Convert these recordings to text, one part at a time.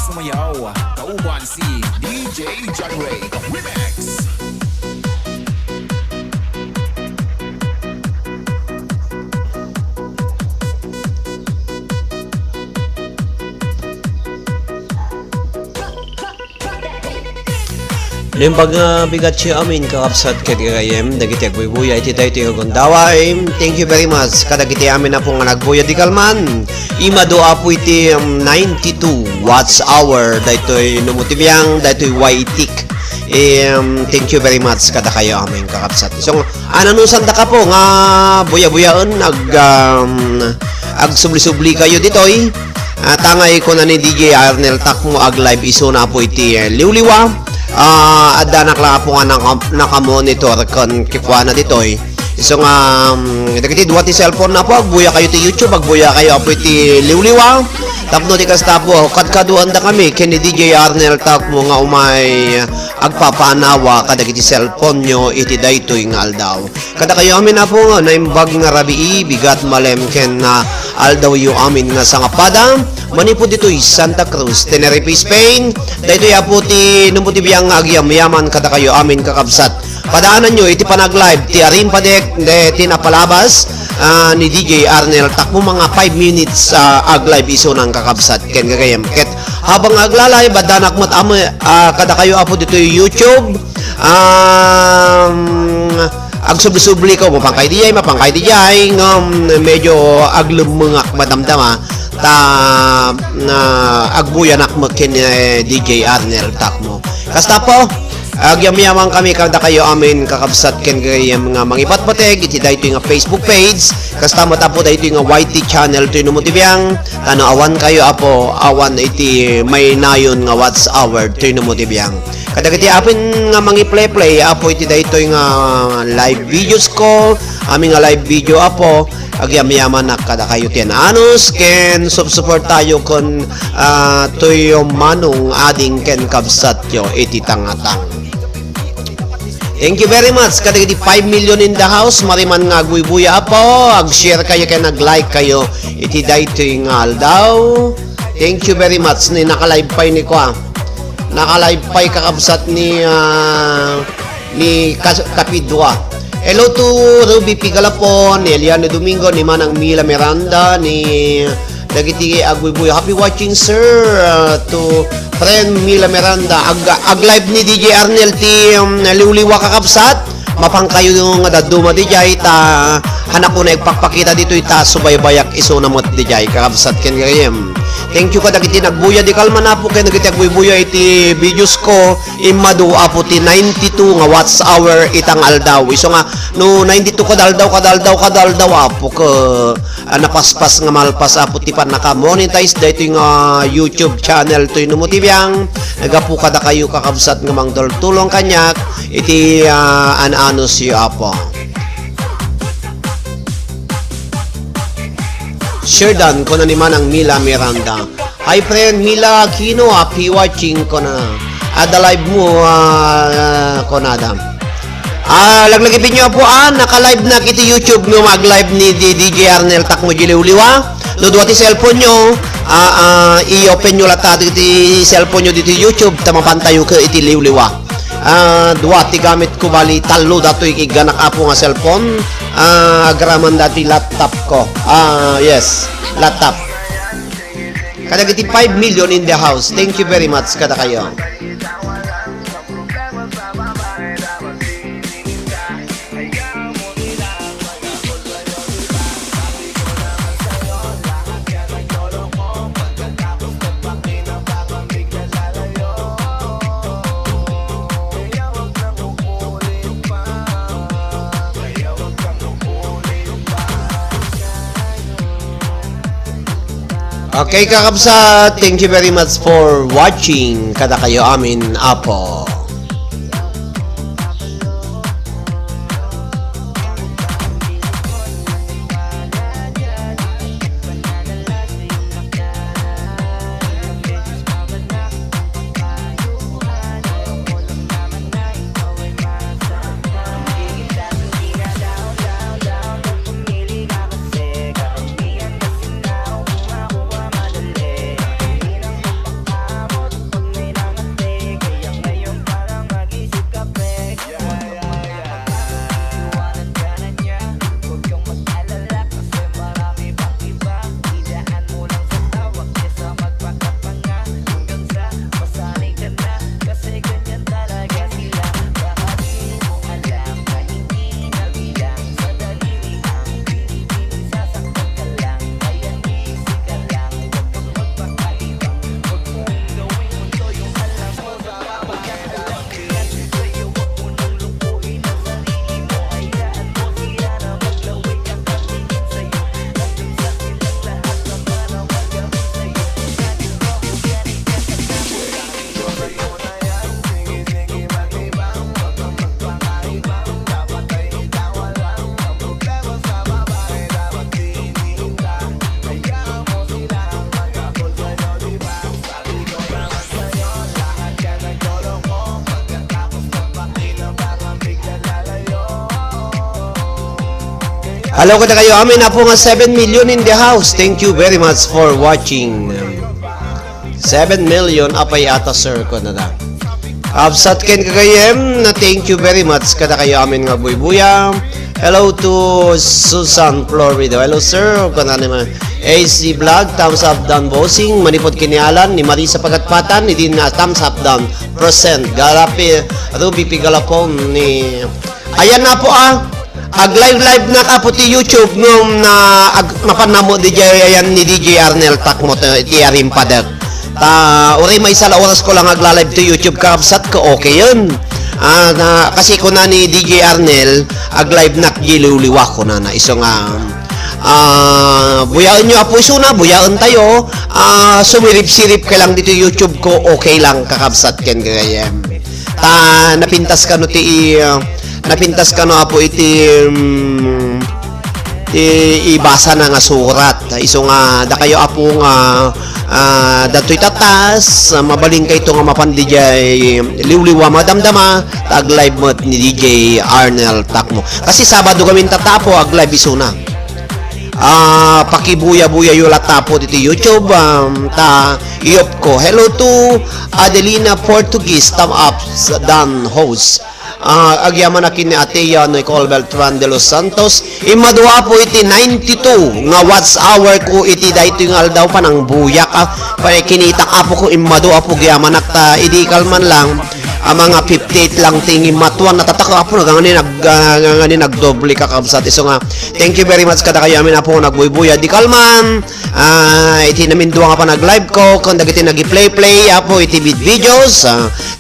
sumayaw, kauban si DJ John Ray Remix. Limbag nga bigat siya amin kakapsat kagayem dagiti agbubuya iti dahi iti agundaway. Thank you very much kadagiti amin na po nga nagbuya di kalman. Imado apo iti 92 watts hour daytoy numutibiyang daytoy waitik. Thank you very much kada kayo amin kakapsat. So ananusan da ka po nga buya-buyaon ag subli-subli kayo ditoy. Tangay ko na ni DJ Arnel Takmo ag live iso na po iti liwliwa. Adanak lang po nga nakamonitor kon kikwa na ditoy. So nga dagiti duwa ti cellphone na po agbuya kayo ti YouTube, agbuya kayo apo iti liwliwa. Tapno ti kasta po kadkaduan da kami ken ni DJ Arnel Takmo nga umay agpapanawa kadagiti cellphone nyo iti daytoy nga aldaw. Kada kayo amin na po nga naimbag nga rabii bigat malem ken aldaw yu amin nga sangapada. Manipod dito'y Santa Cruz, Tenerife, Spain. Dito po ti numuti biyang agyam-yaman kada kayo amin kakabsat. Padaanan nyo, iti panag-live, ti arim padek, ti napalabas ni DJ Arnel Takmo mga 5 minutes ag-live iso ng kakabsat. Ken gagayam. Ket habang aglalay, badanak mat kada kayo apo dito'y YouTube. Ag subli-subli ko, mapangkay di jay, medyo aglumungak madamdama. Agbuyan akmo ken DJ Arnel Takmo. Kasta po agyam-yaman kami kada kayo amin kakabsat ken gayam nga mangipatpateg iti daytoy nga Facebook page. Kasta mata po daytoy nga YT channel toy numutibiyang awan kayo apo awan iti may nayon nga watts hour toy numutibiyang. Kadagiti apin nga mangi-play apo iti daytoy nga live videos ko, aming nga live video apo agyam-yaman na kada kayo tiyan anos ken support tayo kon toyo manong ading ken kabsat yo iti tangatang. Thank you very much kadagiti 5 million in the house mariman nga agbuy-buya apo ag-share kayo ken nag-like kayo iti daytoy nga aldaw. Thank you very much ni naka-live pa ni ko naka-live pa kakabsat ni Kapidwa. Hello to Ruby Pigalapon, ni Eliane Domingo, ni Manang Mila Miranda, ni dagiti agbuy-buy. Happy watching sir to friend Mila Miranda. Ag-live ni DJ Arnel ti liwliwa kakabsat. Mapang kayo nga daduma DJ ta hanak ko na ipakpakita dito ita subaybayak iso na mot DJ kakabsat ken gayem. Thank you kadagiti nagbuya di kalman na po kay nagiti agbuy-buya iti videos ko imadu apo ti 92 nga watts hour itang aldaw. Iso nga no 92 kadaldaw apo ka napaspas nga malpas apo ti pan naka-monetize dayto nga YouTube channel toy numutibiyang nagapu kada kayo kakabsat nga mangdultulong kanyak iti anos yu apo. Sherdan ko na ni Manang Mila Miranda. Hi friend Mila Aquino, happy watching ko na. Ada live mo ko na adam. Laglagipin nyo po naka-live na kiti YouTube no mag-live ni DJ Arnel Takmo Liwliwa. Dudwa ti cellphone nyo, i-open nyo lahat iti cellphone nyo dito YouTube, tamapantayo ka iti liwliwa. Dua ti gamit ko bali talo dato ikiganak apo nga cellphone. Agraman dati laptop ko. Yes, laptop. Kadagiti 5 million in the house. Thank you very much kada kayo. Okay kakabsat, thank you very much for watching kada kayo amin apo. Hello kada kayo, amin na po nga 7 million in the house. Thank you very much for watching. 7 million apay ata sir ko na na. Absat ken kagayem na thank you very much kada kayo amin nga buy-buya. Hello to Susan Florida. Hello sir, kana naman. AC Vlog, thumbs up down bossing. Manipod kinialan ni Marisa Pagatpatan, ni din na thumbs up down. Percent. Galapi, Ruby Pigalapon ni... Ayan na po Ag-live na ka po ti YouTube nung mapanamo DJ ayan ni DJ Arnel Takmo ti Arim Padak. Uri may isang oras ko lang agla-live to YouTube kapsat ko okay yun. Kasi ko na ni DJ Arnel ag-live na giliwliwa ko na iso nga buyaan nyo apo iso na buyaan tayo sumirip-sirip ka lang dito YouTube ko okay lang kakabsat ken gayem napintas ka no ti napintas ka no apo iti ibasa na nga surat iso nga da kayo apo nga dato'y tatas mabaling kay ito nga mapandi jay liwliwa madamdama tag live mo ni DJ Arnel Takmo kasi Sabado kami tatapo ag live iso na pakibuya-buya yung latapo dito YouTube iyop ko hello to Adelina Portuguese thumb up dan host agyaman na kini Ateya no Colbel Tran de Los Santos imadua po iti 92 nga watts hour ko iti dayto yung aldaw pa ng buyak para kinita ka po ko imadua po gyaman nakta idikal man lang mga 58 lang tingin matuan natataka po ngani nagdoble ka kabsat iso nga thank you very much kada kayo amin po nagbuy-buya di kalman iti namin duwa nga pa nag live ko kung dagiti nagi-play apo iti videos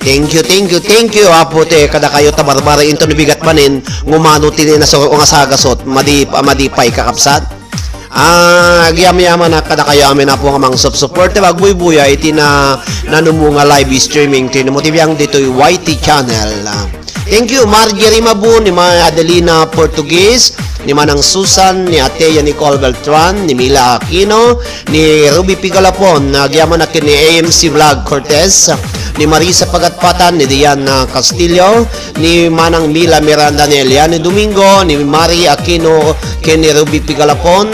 thank you apo te kada kayo tabarbara into nabigat manin ngumano tinin na nga sagasot madipay ka kabsat agyaman na kada kayo amin na po nga mga support magbuy-buya iti na nanumunga live streaming tinumotibiyang dito yung YT channel thank you Marjorie Mabun ni Adelina Portuguese ni Manang Susan ni Ateya Nicole Beltran ni Mila Aquino ni Ruby Pigalapon agyaman na kini AMC Vlog Cortez ni Marisa Pagatpatan, ni Diana Castillo, ni Manang Mila Miranda ni Eliane Domingo, ni Mari Aquino, ken ni Ruby Pigalapon,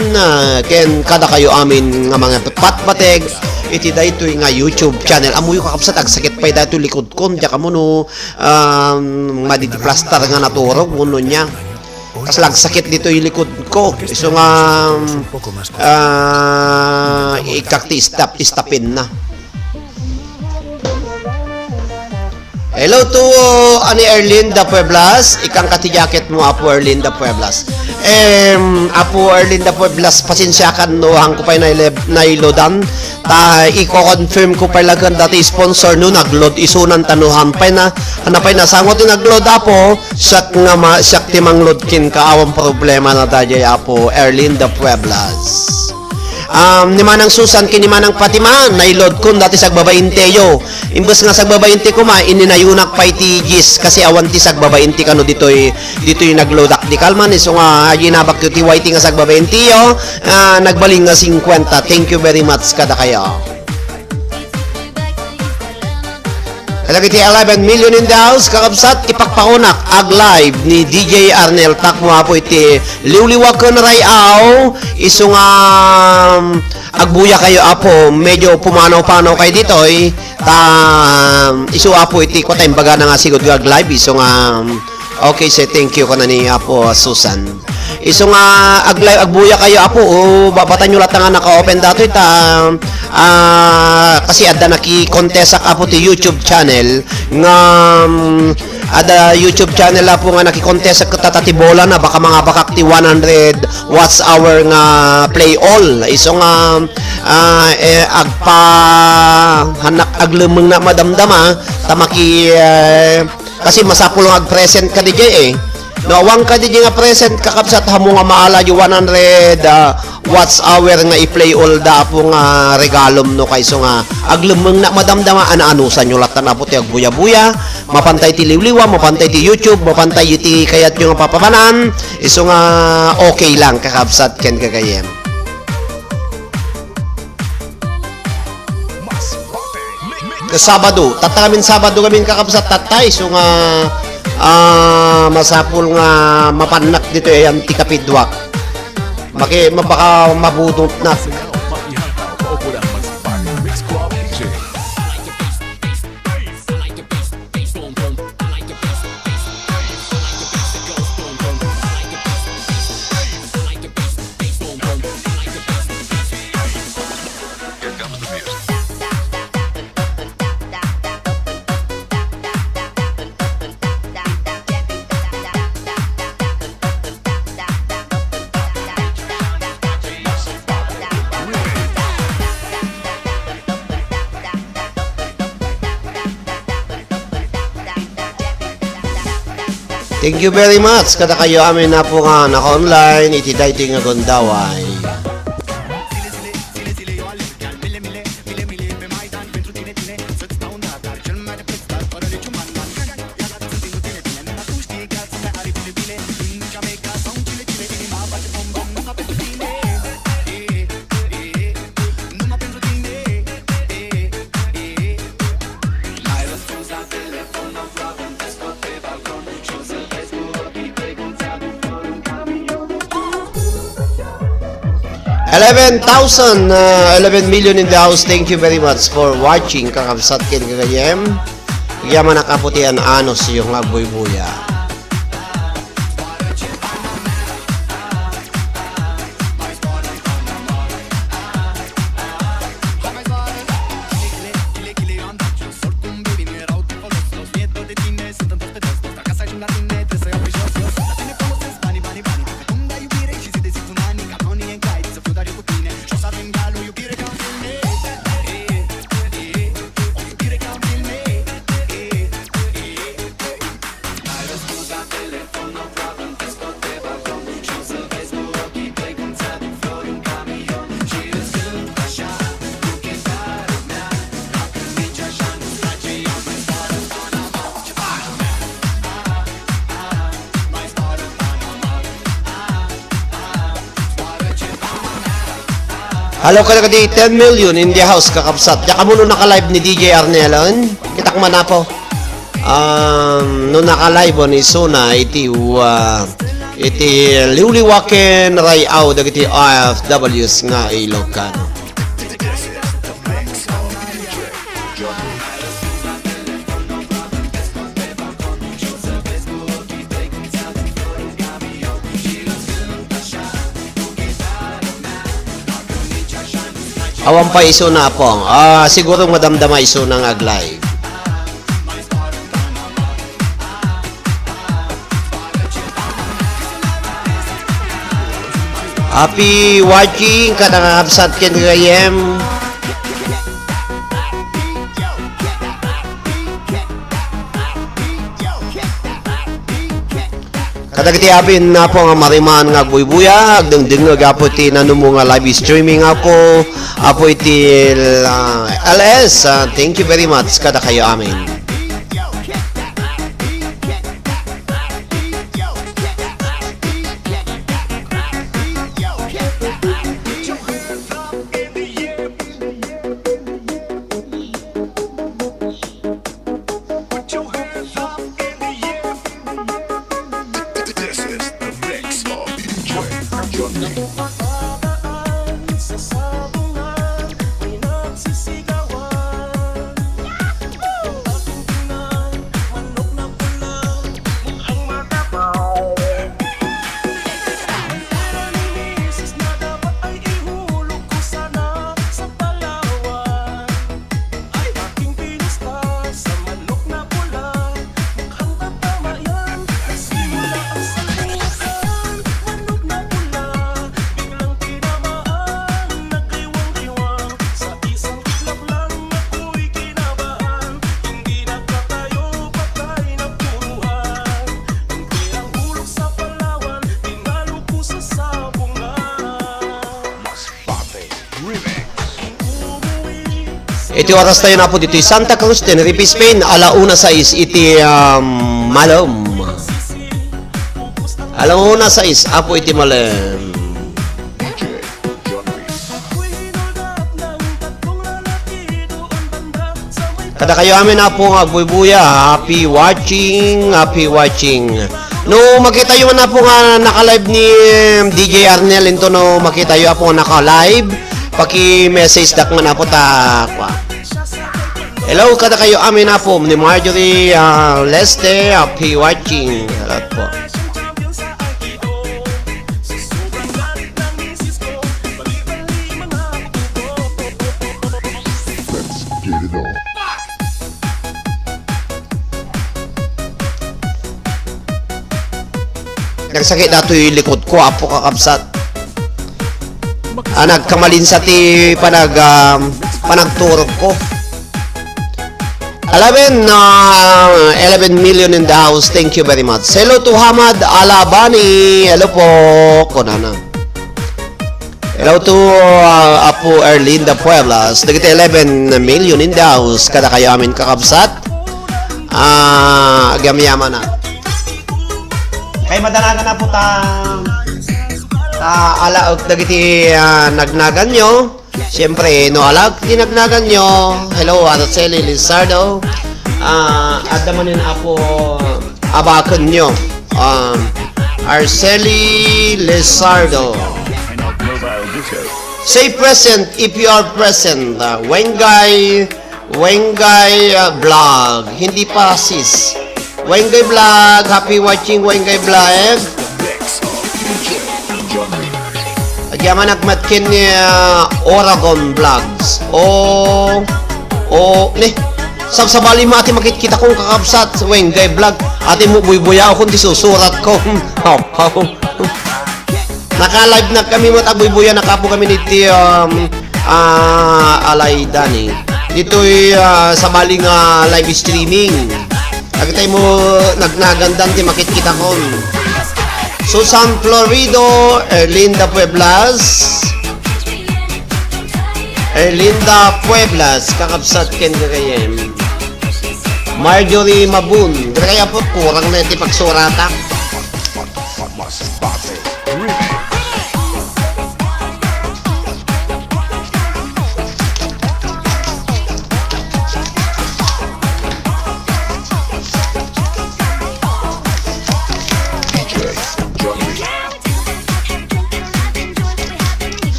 ken kada kayo amin nga mga patpateg, iti dayto nga YouTube channel. Amuyo kakapsat, agsakit pa dayto likod kon, diya ka mo no, madidiplastar nga naturog, muno niya. Kasi lang sakit dito yung likod ko. So nga, ikakti istapin na. Hello to ani Erlinda Pueblas, ikang kati-jacket mo Apo Erlinda Pueblas. Apo Erlinda Pueblas, pasensyakan no hang ko pa nailodan. Iko-confirm ko pa lagan dati sponsor no nagload isunan tanuhan pa na hanapay na sangot nagload apo sak nga sak timang load kin kaawang problema na dayay Apo Erlinda Pueblas. Ni Manang Susan kini Manang Fatima nailod kun dati sagbabainteyo imbes nga sagbabainte ko ininayunak pa iti gis kasi awan ti sagbabainte kano ditoy naglodak di kalman so nga ginabak ti YT nga sagbabainteyo nagbaling nga 50 thank you very much kada kayo. Kalagiti 11 million in the house, kakabsat, ipakpakunak, ag-live ni DJ Arnel Takmo po iti liwliwag ko na rayaw, iso nga agbuya kayo apo, medyo pumanaw-panaw kayo dito iso apo iti kwa tayong baga na nga sigod ag-live, iso nga okay say thank you ko na ni Apo Susan. Iso nga agbuya kayo Apo babatan nyo lahat nga naka-open dato kasi ada naki-contest Apo ti YouTube channel nga ada YouTube channel Apo nga naki-contest katatibola na baka mga bakak ti 100 watts hour nga play all. Iso nga aglumeng na madamdama tamaki kasi masapul nga present ka DJ no awang ka DJ nga present kakabsat hamo nga maala yung 100 watts hour nga i-play all da po nga regalom no kayso nga aglumeng na madamdama anaanusan nyo lahat na po ti agbuya-buya mapantay ti liwliwa mapantay ti YouTube mapantay ti kayat yung papapanan iso nga okay lang kakabsat ken kagayem. Sabado, tatamin Sabado kami kakabsat tatay so nga masapul nga mapanak dito yan ti kapidwak baka mabudot na. Maihangaw, kaupo lang magsipag. Mix Club DJ. Thank you very much. Kada kayo amin na po nga naka-online, iti dayti nga gondaway. $11,000, 11 million in the house. Thank you very much for watching. Kakabsat kin kagayem. Yaman nakaputian anos yung agbuy-buya. Hello ka di 10 million in the house kakabsat. Yaka mo nung naka-live ni DJ Arnelon. Kitak man na po. Nung naka-live ni Sona iti liwliwaken rayaw dagiti OFWs nga Ilocano. Awan pa iso na pong. Siguro madamdama iso ng aglay. Happy watching kadangabsat ken gayem. Kadagiti abin na po nga mariman nga buy-buya, agdengdeng nga po iti nanumo nga live streaming ako, apo iti LS, thank you very much kada kayo amin. Iti oras tayo na po dito Santa Cruz, Tenerife, Spain, 1:06 iti malam. 1:06 apo iti malam. Kada kayo amin na po nga buy-buya. Happy watching, happy watching. No, makita yung na po nga naka-live ni DJ Arnel into no makita yung po naka-live. Paki-message dak man na po ta. Hello, kada kayo amin na po ni Marjorie Leste, happy watching. Salamat po. Get it on. Nagsakit na ito yung likod ko, apo kakabsat. Nagkamalin sa ti panagturog ko. 11 million in the house. Thank you very much. Hello to Hamad Alabani. Hello po. Konana. Hello to Apo Erlinda Pueblas. Nagita 11 million in the house. Kada kayo amin kakabsat. Agamyaman na. Kay madalaga na po alaog dagiti nagnagan nyo. Siyempre, no alag tinagnagan nyo. Hello, Araceli Lizardo. Adamanin ako abakan nyo. Araceli Lizardo. Say present if you are present. Wengay vlog. Hindi pa sis. Wengay vlog. Happy watching Wengay vlog. Agyaman nagmatkin ni Oragon Vlogs. Sabsabali mo ati makikita kong kakabsat. Wengay vlog. Ati mo buy-buya ako kundi susurat ko. Naka-live na kami matagbuy-buya. Nakapo kami niti Alay Dani. Dito'y sa maling live streaming. Agitay mo nagnagandan ti makikita ko. Susan Florido, Erlinda Pueblas. Erlinda Pueblas, kakabsat ken gagayem. Marjorie Mabun, kaya po kurang na iti pagsurata.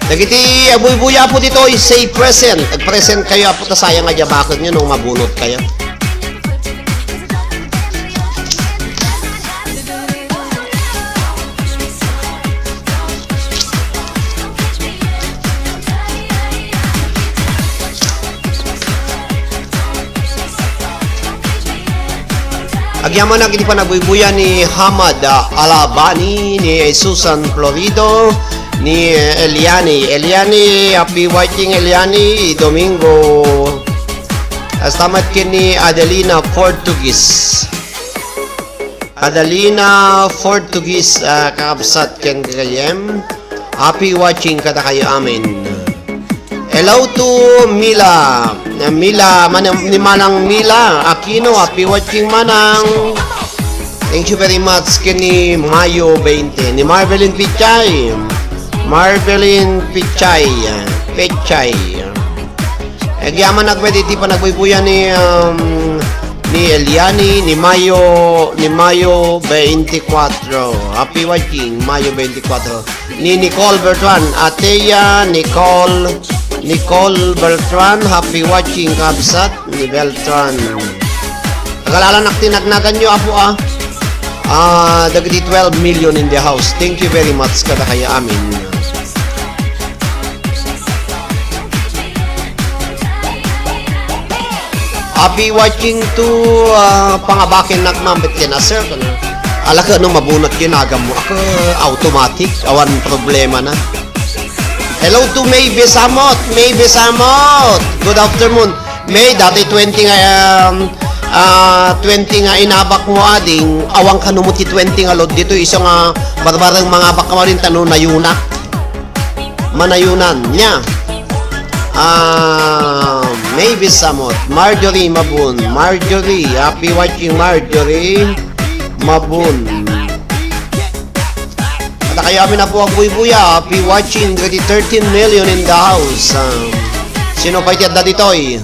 Dagiti abuy-buya po dito is say present. Present kayo po ta sayang nga bakit nyo nung mabunot kayo. Agyaman na gini pa nagbuy-buya ni Hamad Alabani, ni Susan Florido, ni Eliani. Eliani, happy watching Eliani. Domingo. Astamat kini Adelina Portuguese. Adelina Portuguese, kakabsat ken kayem. Happy watching kada kayo amin. Hello to Mila. Mila, ni Manang Mila Aquino, happy watching Manang. Thank you very much kini Mayo 20. Ni Marvelin Pichay. Marvelin Pichay. Agyaman nagpwede pa nagbubuya ni Eliani ni Mayo 24. Happy watching Mayo 24. Ni Nicole Bertran, Ateya Nicole Bertran, happy watching kabsat ni Beltran. Agalalan nak tinagnagan nyo apo dagiti 12 million in the house. Thank you very much kada kaya amin. Happy watching to pangabakin nakmambit yan na sir. Ala ka nung mabunot yun agam mo. Ako automatic. Awan problema na. Hello to May Besamot. May Besamot. Good afternoon. May, dati 20 nga inabak mo ading. Awang kanumuti 20 nga lod dito. Isang barbarang mga abak mo rin tanong nayunak. Manayunan niya. Maybe Samot. Marjorie Mabun. Marjorie. Happy watching Marjorie Mabun. At kaya amin na po ang buy-buya. Happy watching. 13 million in the house. Sino pa itiyad na dito'y?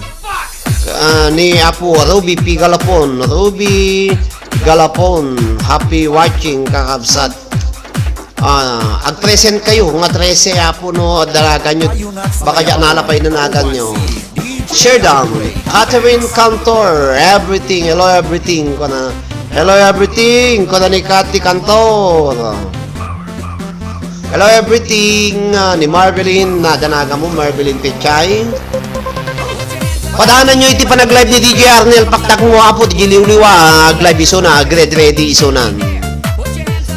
Ni Apo Ruby Pigalapon. Ruby Galapon, happy watching kakabsat. Ag-present kayo, nga 13 apo no, dalagan nyo, baka dyan nalapay na nagan nyo. Share down, Catherine Cantor, everything, hello everything, ko na, hello everything, ko na ni Cathy Cantor. Hello everything, ni Marvelyn, nadanaga mo, Marvelyn Pechay. Padahanan nyo iti pa nag-live ni DJ Arnel, paktak mo apo, DJ Liwliwa, live iso na, grade ready iso na.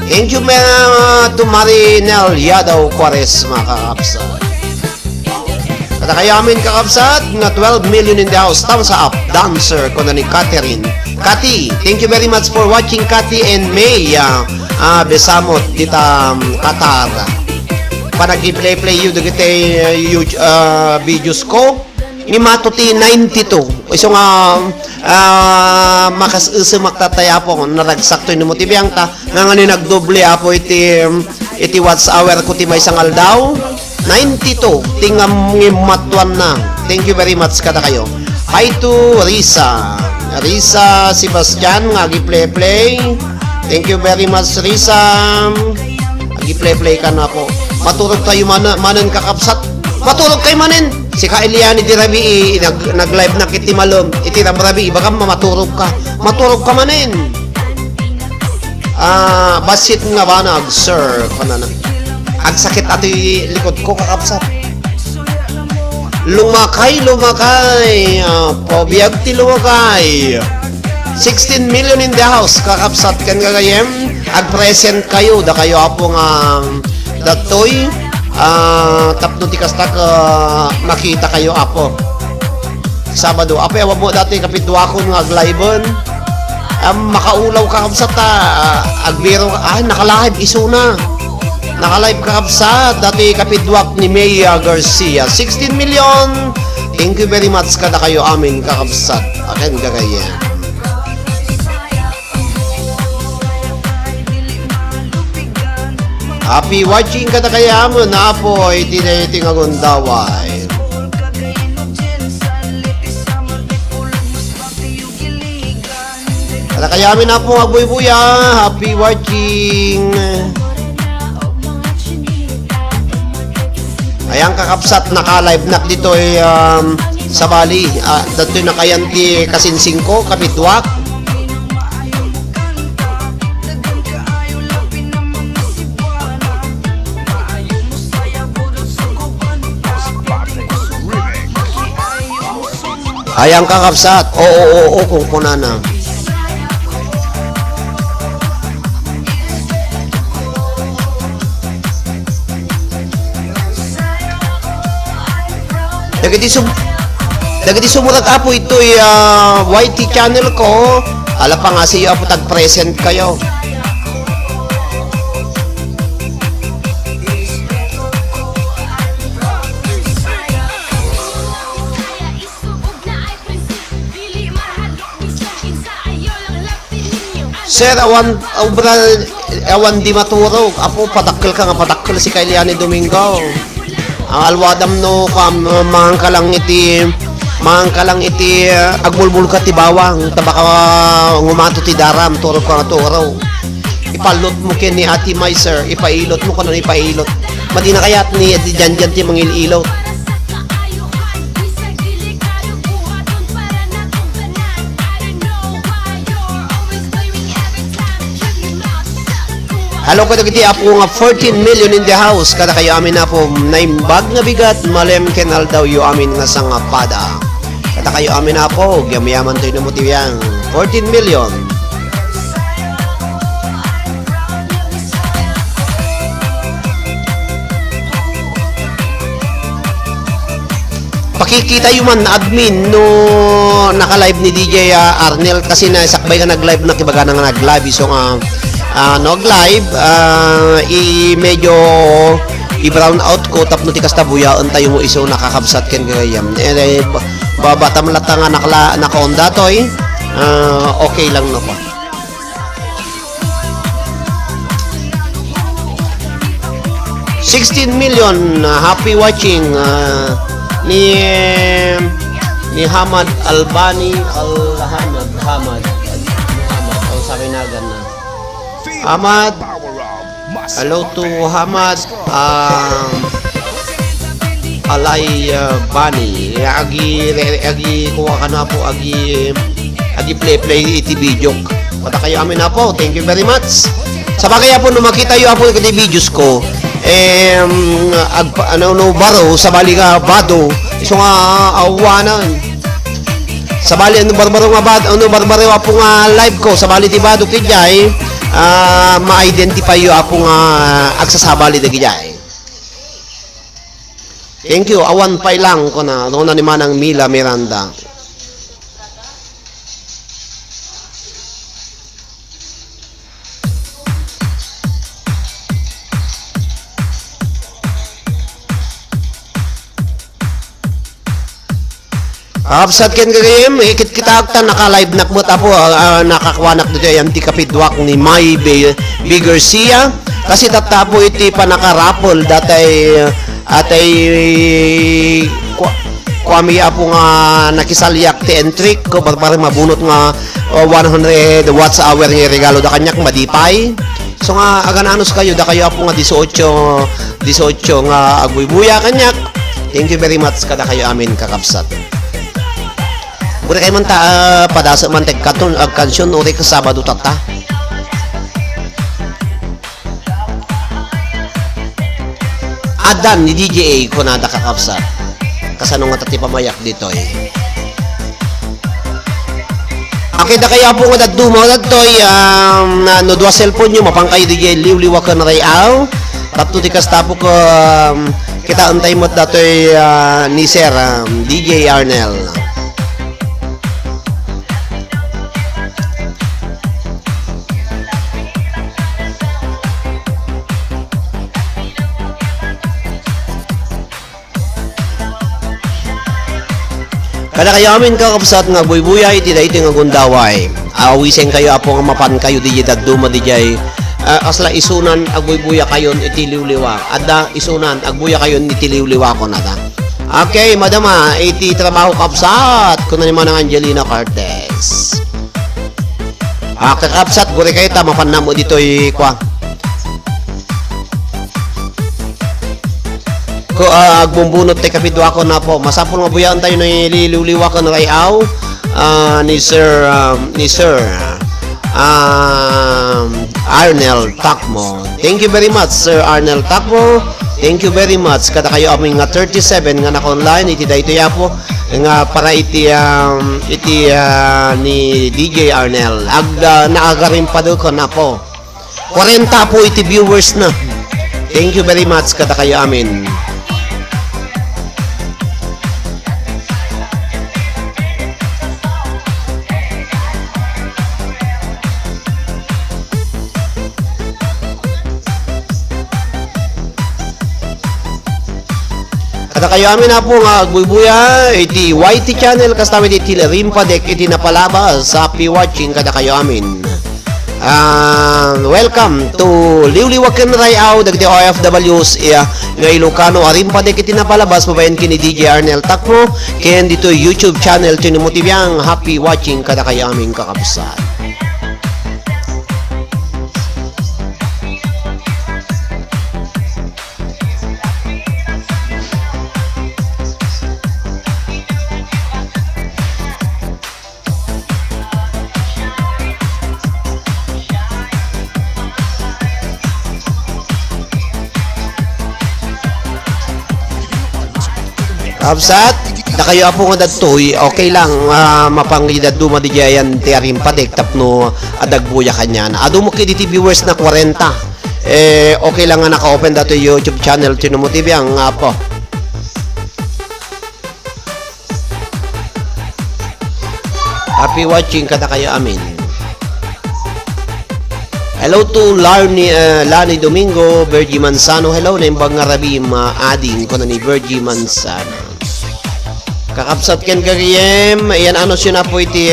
Thank you to Marinel Yadaw Quares, mga kakapsat. Kada kaya amin kakapsat, nga 12 million in the house, thumbs up, dancer, ko na ni Catherine. Cathy, thank you very much for watching, Cathy and May. Besamot dita Qatar. Panag-play you dito videos ko. Ni Matuti 92. Iso nga makas magtataya po naragsakto ni motibiyang ta nga ni nagdoble apo iti watts hour ko ti may sangal daw. 92. Tingam ng matuan na. Thank you very much kada kayo. Hi to Risa. Risa Sebastian nga gi-play. Thank you very much, Risa. Agi-play ka na po. Maturog tayo manan kakapsat. Maturog kayo manin. Si Kaeliani di Rabi, nag-live na kiti malom. Iti Rabi, baka maturog ka. Maturog ka manin. Basit nga ba na, sir? Agsakit ato likod ko kakapsat. Lumakay. Pobiyag ti lumakay. 16 million in the house, kakapsat kan gagayem. Ag-present kayo, da kayo apo nga datoy. Tapno ti kastak makita kayo apo. Sabado, apo ewa mo dati kapitwakon nga ag-liveon. Makaulaw kakapsat agbiro, nakalive iso na. Nakalive kakapsat, dati kapitwak ni Maya Garcia. 16 million. Thank you very much kada kayo amin kakapsat. Akin gagayem. Happy watching kada kaya mo na po itinating agundaway. Kada kaya amin na po agbuy-buya. Happy watching. Ayang kakapsat naka-live na dito sa Bali. Dito na kayanti kasinsing ko, kapitwak. Ayang kakapsat. Oo, kung kunana. Dagiti sumurag apo ito YT channel ko. Ala pa nga siya apo tag-present kayo. Sir, awan di maturog. Apo, padakkel ka nga, padakkel si Kailiani Domingo. Ang alwadam no, mahangkalang iti, agbulbul ka ti bawang, tabaka ngumato ti daram, turog ka nga turaw. Ipalot mo kin ni Ate May, sir, ipailot mo ka nun, ipailot. Madina kayat ni dyan ti mangililot. Hello ko dagiti apo nga 14 million in the house kada kayo amin na po naimbag nga bigat malem kenal daw yu amin nga sangapada. Kada kayo amin na po gyamayaman tayo na motivyan 14 million. Pakikita yung man admin no naka-live ni DJ Arnel kasi na sakbay nga nag-live na kibaga nga nag-live so nga nag-live medyo i-brown out ko tapno ti kastabuyaan tayo mo iso nakakabsat ken gayam babata malata nga naka-onda toy okay lang no pa. $16 million happy watching ni Hamad Albani Hamad ang sabi na Hamad. Power of Master Hello to Puppet. Hamad. Alay Bani. Agi kuha ka na po. Agi play iti video. Pata kayo amin na po. Thank you very much. Sa bagay po, nung makita yung po iti videos ko, baro, sa bali nga bado, iso nga awanan. Sa bali, barbaro po nga live ko, sa bali ti bado ti jay, ma-identify yung po nga agsasabali ti jay. Thank you, awan pay lang ko na, doon na ni Manang Mila Miranda. Kapsat ken kagayem, ikit kita aktan naka-live nakbot apo, nakakwanak dito yung tikapidwak ni May B. Garcia. Kasi tatapo iti pa nakarapol datay kwami apo nga nakisalyak ti entrik ko para mabunot nga 100 watts hour nga regalo da kanyak madipay. So nga agananos kayo da kayo apo nga 18 nga agbubuya kanyak. Thank you very much kada kayo amin kakapsat. Uri kayo man padasa man katon kansyon uri ka Sabado tata. Adan ni DJ ko nada kakapsat. Kasano nga tati pamayak dito eh. Akita kaya po nga daduma dadtoy no dua cellphone nyo mapangkay DJ liwliwa ka na rayaw. Tapto ti kastapo ko kita antay mo datoy ni Sir DJ Arnel. Kada kayo amin kakapsat nga buybuyay iti dayti nga gundaway. Awisen kayo apo nga mapan kayo di daduma di jay. Asla isunan agbuybuya kayon iti liwliwa. Adda isunan agbuya kayon iti liwliwa ko nata. Okay, madama iti trabaho kapsat kuno ni Manang Angelina Cortez. Kakapsat guri kayo ta mapan namo ditoy kwa. Ko agbumbunot tay kapidwa ko na po masapol nga buyan tayo na ililiwliwa ko na rayaw ni Sir Arnel Takmo. Thank you very much Sir Arnel Takmo. Thank you very much kada kayo aming nga 37 nga naka-online iti dayto yapo nga para iti ni DJ Arnel nakagarimpado ko na po 40 po iti viewers na. Thank you very much kada kayo amin. Kada kayo amin na po nga agbubuya iti YT channel kasama iti Rimpadek iti napalabas happy watching kada kayo amin. Welcome to Liwliwaken Rayaw dagiti OFWs nga Ilocano Rimpadek iti napalabas mabayan kini DJ Arnel Takmo ken dito YouTube channel tinumutibiyang happy watching kada kayo amin kakabsat. Kapsat, na kayo apo nga datoy, okay lang, mapanglidad duma di jayan tiarim padek tapno adagbuya kanya na. Ado mo kiti viewers na 40. Okay lang nga naka-open dato YouTube channel Tinumo TV ang po. Happy watching kada kayo amin. Hello to Lani Domingo, Virgie Manzano. Hello na yung bang rabim ading ko na ni Virgie Manzano. Kakapsat ken kagayem, yan ano siya na po iti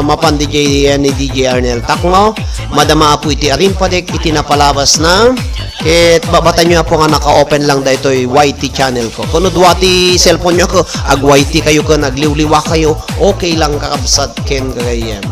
mapan DJ ni DJ Arnel Takmo. Madama po iti arimpadek iti napalabas na. Ket babatan nyo po nga naka-open lang da ito YT channel ko. Kung duwati cellphone nyo ko, ag-YT kayo ko, nagliwliwa kayo, okay lang kakapsat ken kagayem.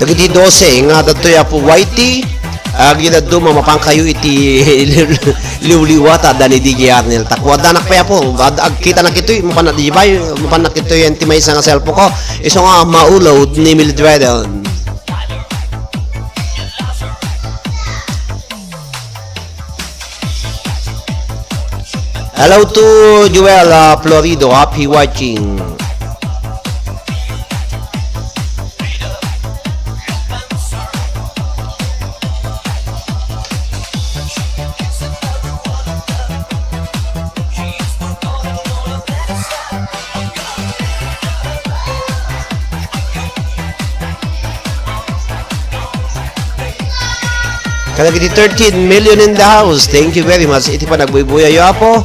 Dagiti 12 nga datoy apo YT. Ginadto mamapang kayo iti liwliwata dani DJ Arnel takwa danak pa po kita na kitoy mapanak di bay mapanak kitoy yung timay sa nga cellphone ko iso nga maulod ni Mildredon. Hello to Joel Florido, happy watching. Kalagiti 13 million in the house. Thank you very much. Iti pa nagbuy-buya yo apo.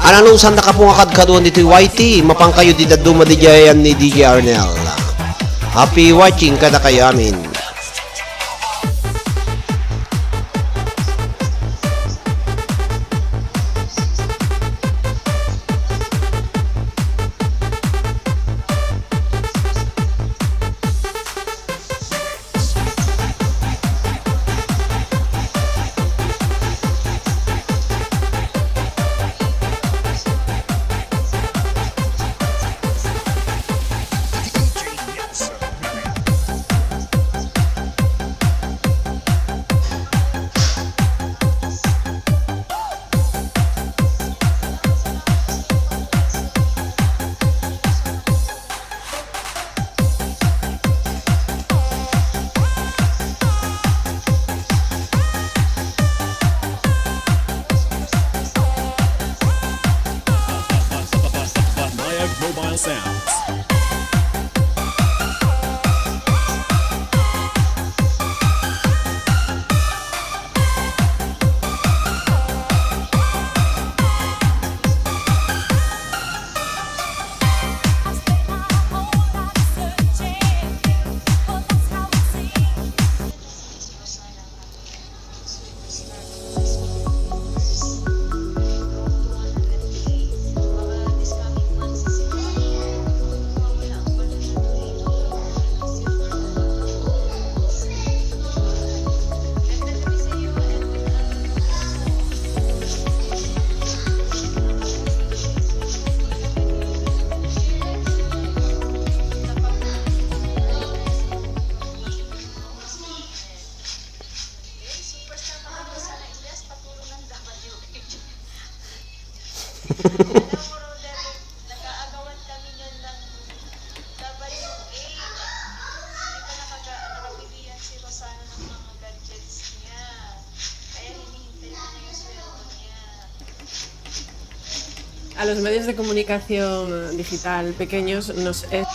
Anong sanda ka po nga kadkadon dito YT? Mapang kayo di daduma di jayan ni DJ Arnel. Happy watching kada kayo amin. Mobile Sounds. Nag-aagawan kami yun ng WA. Hindi pa nakapilihan si Rosana ng mga gadgets niya. Kaya hinihintay ko na yung sweldo niya. A los medios de comunicación digital pequeños nos es...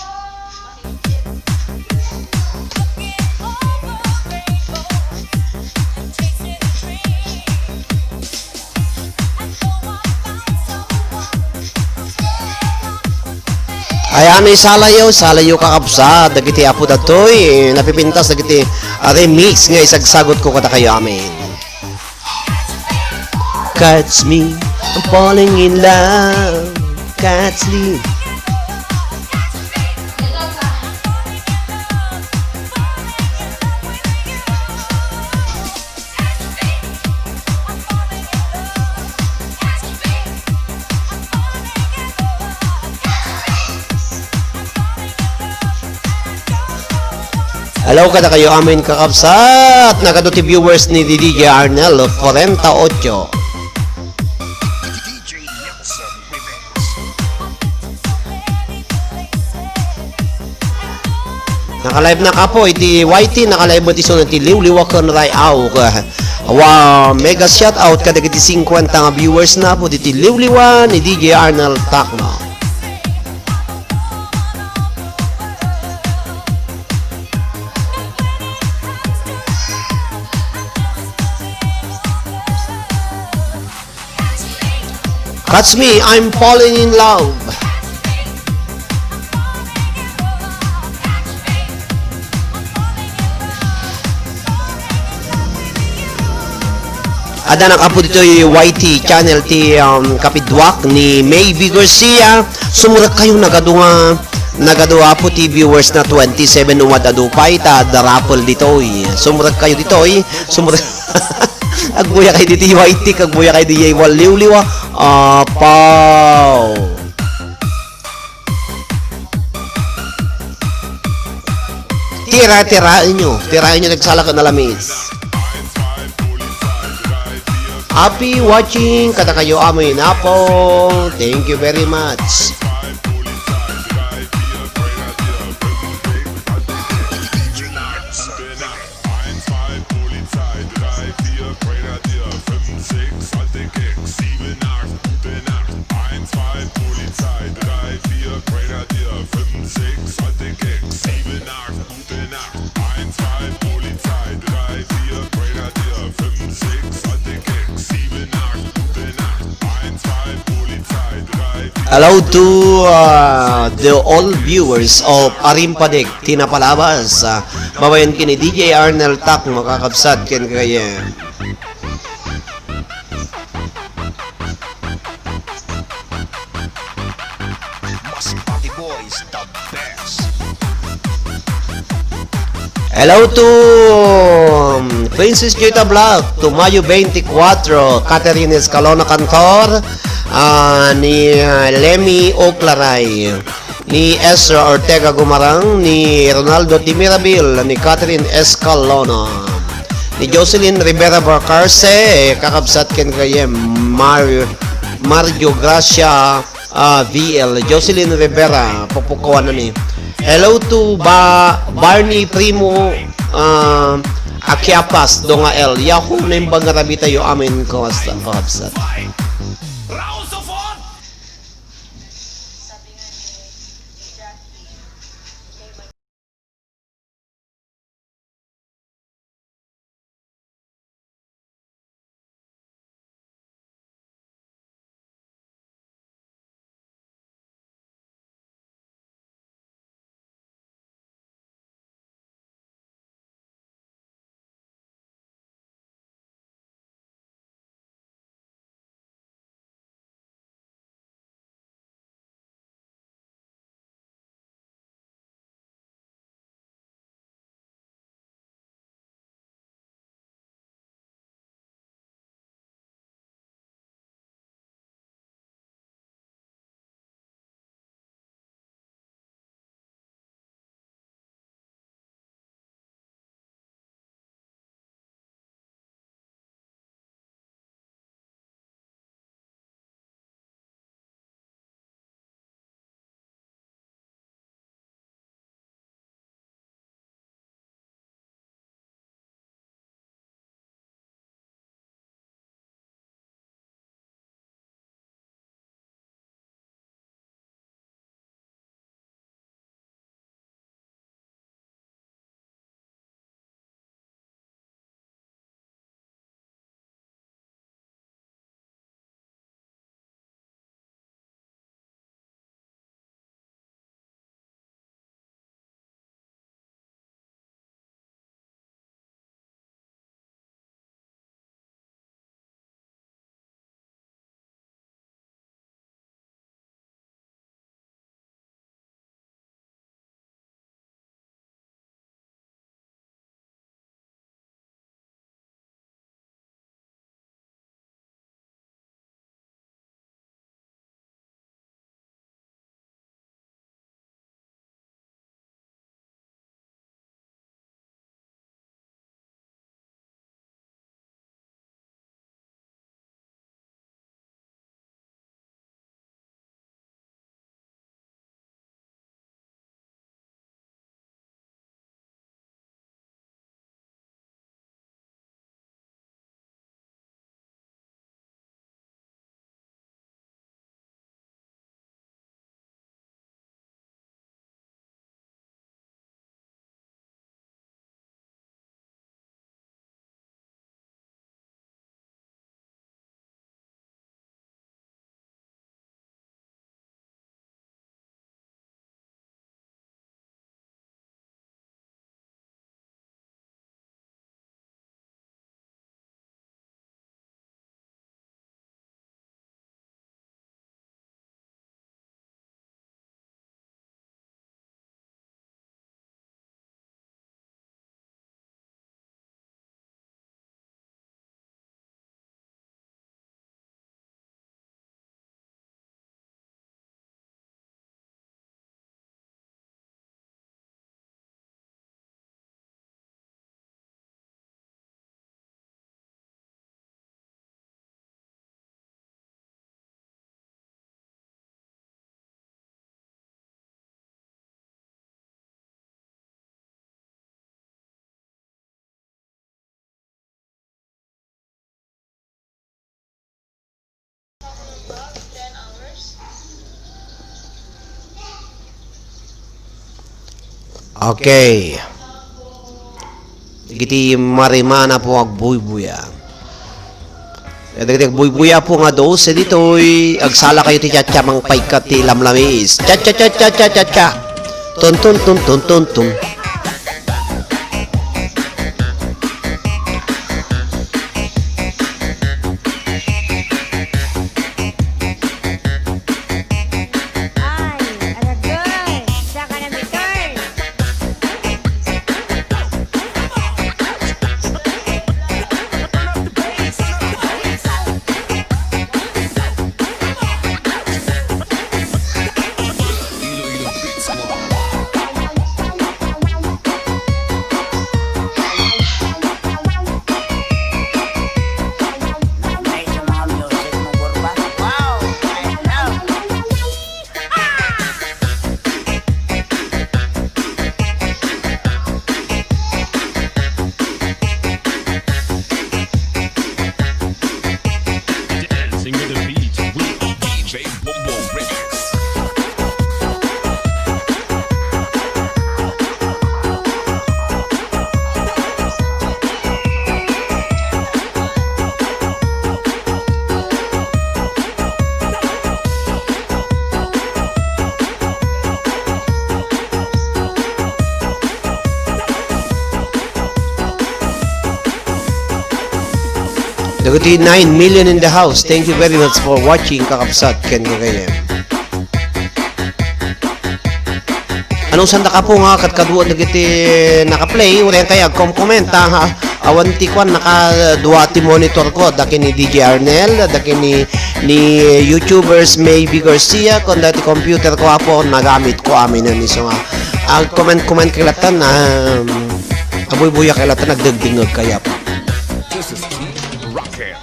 Ayan ay salayo kakapsa dagiti apo datoy napipintas dagiti remix nga isagsagot ko kada kayo amin. Catch me, I'm falling in love. Catch me. Hello kada kayo amin kakapsat nakaduti viewers ni DJ Arnel 48. Naka-live na ka po iti YT naka-live mo tiso ti liwliwakon ray aw mega shout out kada iti 50 nga viewers na po iti liwliwan ni DJ Arnel Takno. Catch me, I'm falling in love. Kada nakapo dito yung YT channel ti Kapidwak ni May V. Garcia. Sumurat kayong nagadua po ti viewers na 27 umad adupay ta darapol dito. Sumurat kayo dito. Sumurat. Agbuya kayo dito YT. Agbuya kayo dito liw-liwa. Apaw. Tirain nyo nagsalak na lamis. Happy watching kada kayo amoy na po. Thank you very much. Hello to the all viewers of Arimpadek, Tinapalabas. Babayan kini DJ Arnel Tak, makakabsat ken kaya. Masbate Boys, the best. Hello to Princess Joyta Black, to Mayo 24, Catherine Escalona Cantor, ni Lemmy Oclaray, ni Ezra Ortega Gumarang, ni Ronaldo Di Mirabil, ni Catherine Escalona, ni Jocelyn Rivera Barcarce, kakabsat ken kaya Mario Gracia VL, Jocelyn Rivera, pupukawan na ni. Hello to Barney Primo Akiapas Donga L. Yahoo na yung bangarabi tayo amin kakabsat. Okay. Iti marimana po ag buybuya. Dagdag buybuya po nga do sa ditoy agsala kayo ti tiyatsamang paikat ti lamlamis. Cha cha cha cha cha cha cha. Tun tun tun tun tun tun. Ay, aragay. Saka na bitar. Iloilo Beats Club. Ay, sa mga music mo, Burba. Wow! I love! Dancing with the beat with DJ Boom Boom Remix. Dagiti 9 million in the house. Thank you very much for watching kakapsat ken kagayem. Anong sanda ka po nga kat kaduan dagiti naka-play uren kaya komenta ha. Awan ti kwan naka duwa ti monitor ko daki ni DJ Arnel, daki ni YouTubers Maybe Garcia kon dati computer ko apo nagamit ko amin ni so nga. Comment kailatan na abuy-buya kailatan nagdagdingag kaya po. This is Team Rocket.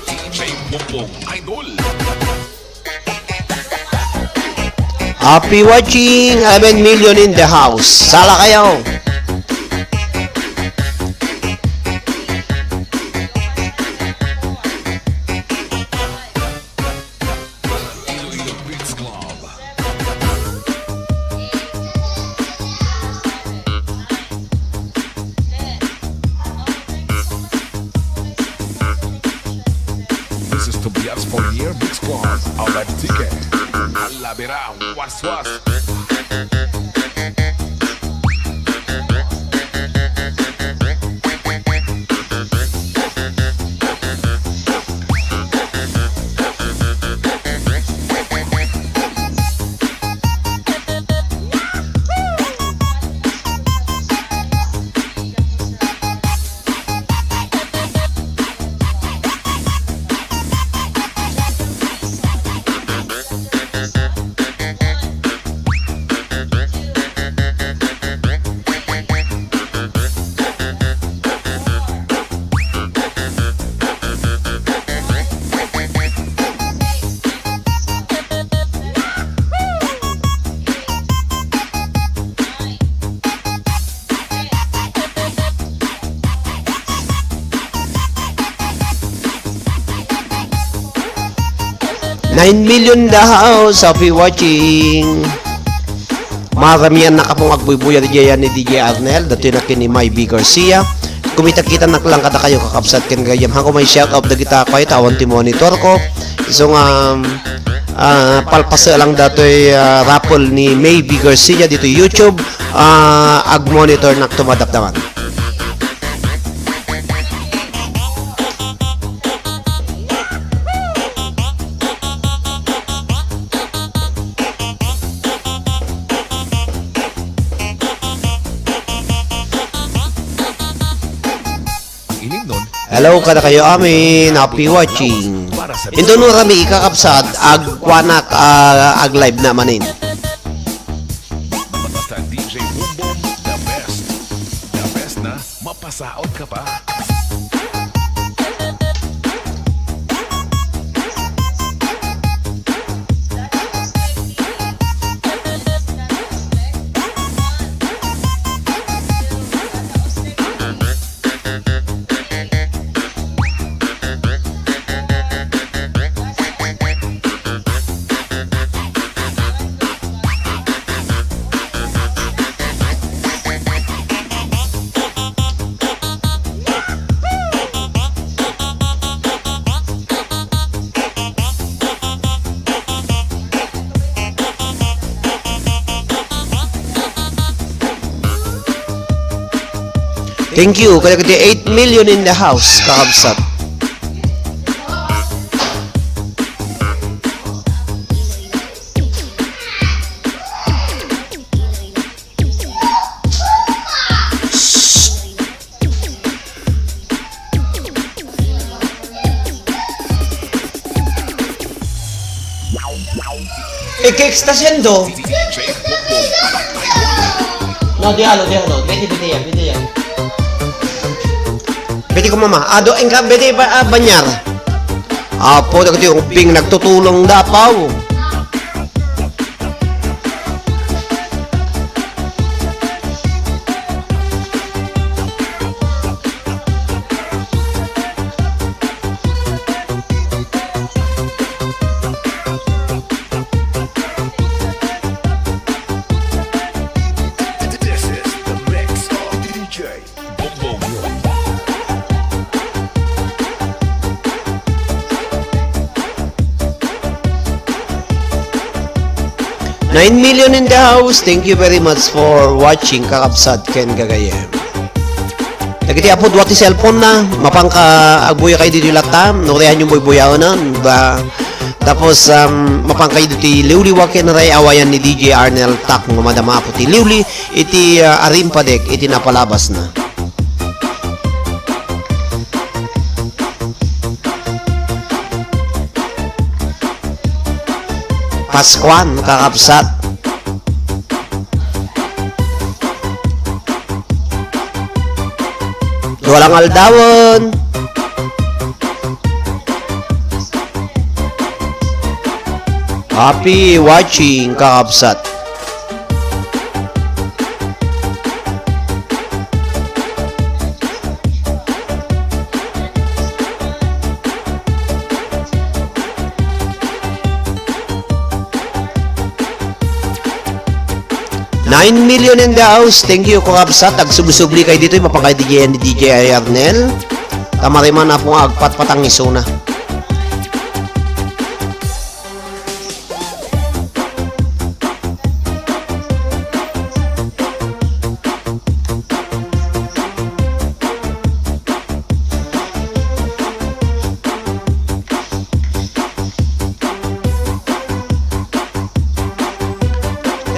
DJ Boom Boom Idol. Happy watching! 11 million in the house. Sala kayo! Iloilo Beats Club. This is Tobias Fournier Beats Club. Ahora el ticket. Alla verá, was was. $9 million the house. Happy watching. Maramihan na kapong agbuybuya DJ ni DJ Arnel. Dati na kini Maybe Garcia. Kumita-kita na lang kada kayo kakapsat ken gayam. Hangko may shout out dagita kayo tawan ti monitor ko. Isong palpasa lang datoy raffle ni Maybe Garcia dito YouTube. Ag monitor na tumadapdaman. Hello kada kayo amin, happy watching. Ito no rami ikakapsat ag kwanak ag live na manin. Basta DJ Boom Papasaot ka pa. Thank you. Kada kita 8 million in the house, kakabsat. ¿Qué está haciendo? DJ Bongbong. No, déjalo. Vete ya. Vete ko mama. Vete banyar. Apo, ito yung ping nagtutulong dapaw. This is the mix of DJ Bongbong. 9 million in the house. Thank you very much for watching, kakabsat ken gagayem. Nagiti apod wati cellphone na, mapangka agbuya kayo dito latam, nurihan yung buyaw na, ba? Tapos mapangkay dito liuli wakin ray awayan ni DJ Arnel Tak ng madama po ti liuli iti arimpadek iti napalabas na. Paskuan, kakabsat. Walang aldawon. Happy watching, kakabsat. $9 million in the house. Thank you, kakabsat. Agsubli-subli kayo dito. Mapangkay DJ ni DJ Arnel. Tamariman na pong agpat-patang isuna.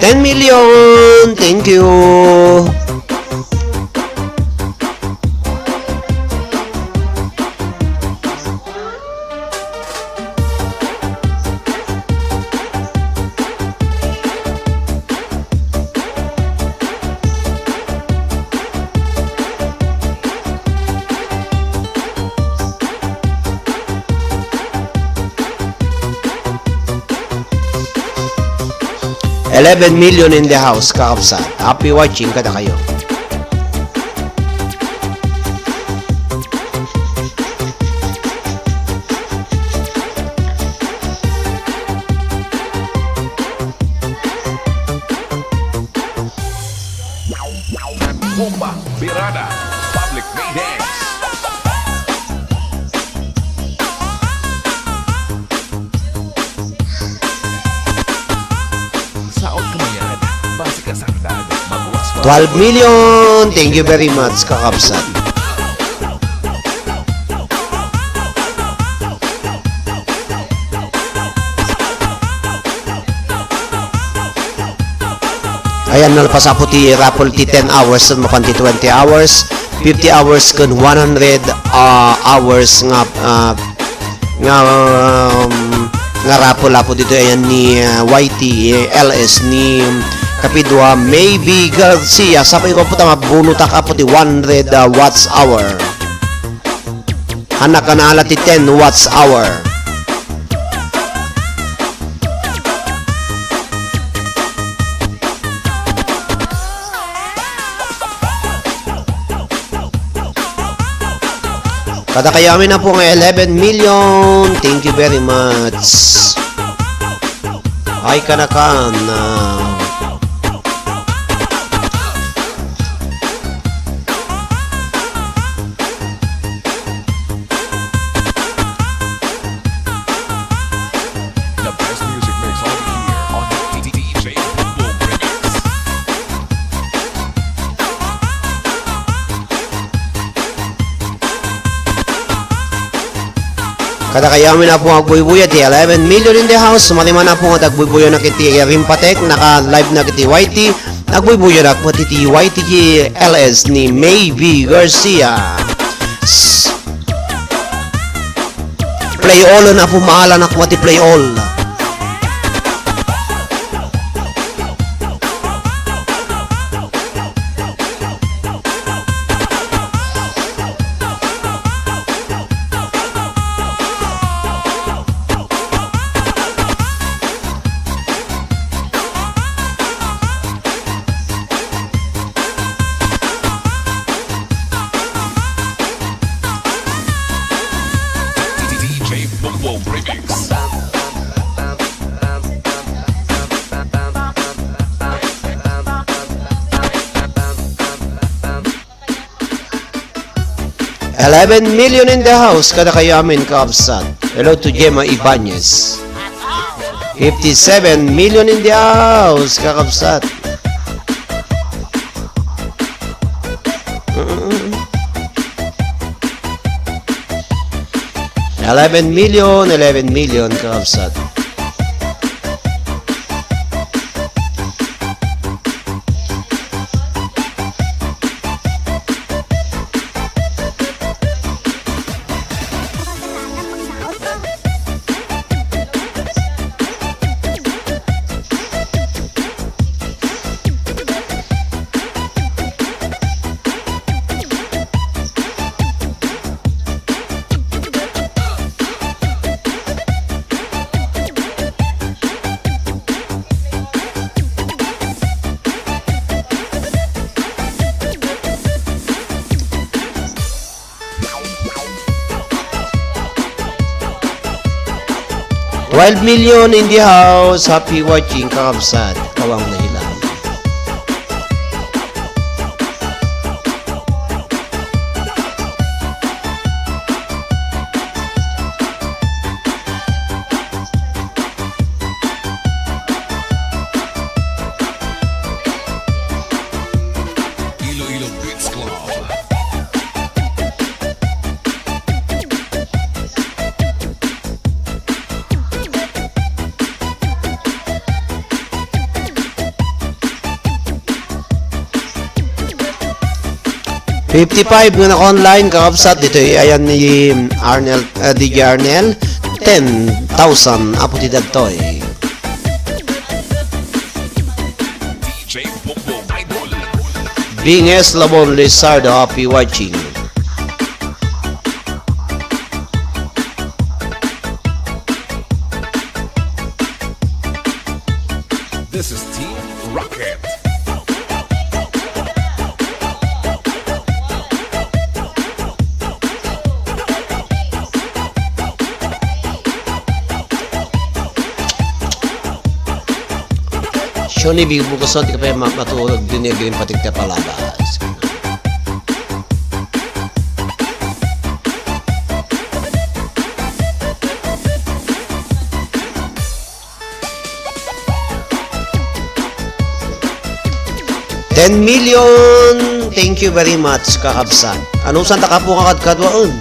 $10 million. Thank you. $11 million in the house, kakabsat. Happy watching kada kayo. Bomba Birada Public Mayday. Saot kamayan, base ka sa hagdan, magwas 12 million. Thank you very much, kakabsat. Ayan, nalpas po ti raffle ti 10 hours at mapanti 20 hours, 50 hours kun 100 hours nga raffle po dito. Ayan ni YT LS ni Kapidwa, Maybe Garcia. Sa ko po tama, bunutak po ti 100 watts hour. Hanak ka na alat ti 10 watts hour. Kada kayamin na po ng 11 million. Thank you very much. Ay kanakan. The best music mix on here on DJ Boom Boom Remix. Kada kayamin na po ang buy-buya ti 11 million in the house. Sumalima na po ang tagbuy-buya na kiti Rimpatek. Naka-live na kiti YT. Nagbuy-buya na po ti YT LS ni Maybe Garcia. Play all na po maala na po ti play all. DJ Boom Boom Remix. $11 million in the house. Kada kayamin kaabsat. Hello to Gemma Ibanez. 57 million in the house. Kakabsat. $11 million kakabsat. $12 million in the house. Happy watching kakabsat. Kawang nahilang. Iloilo Beats Club. $55 nga naka-online kakabsat. Dito ayan ni Arnel, DJ Arnel. 10,000 apo ti dagtoy. DJ Boom Boom Idol. Bing S. Labon Lizardo. Happy watching. This is Team Rocket. Shoni big bukasan ti kapay matulog din yung green patig te palabas. $10 million. Thank you very much kakabsan. Anong santa ka po kakadkadwaon?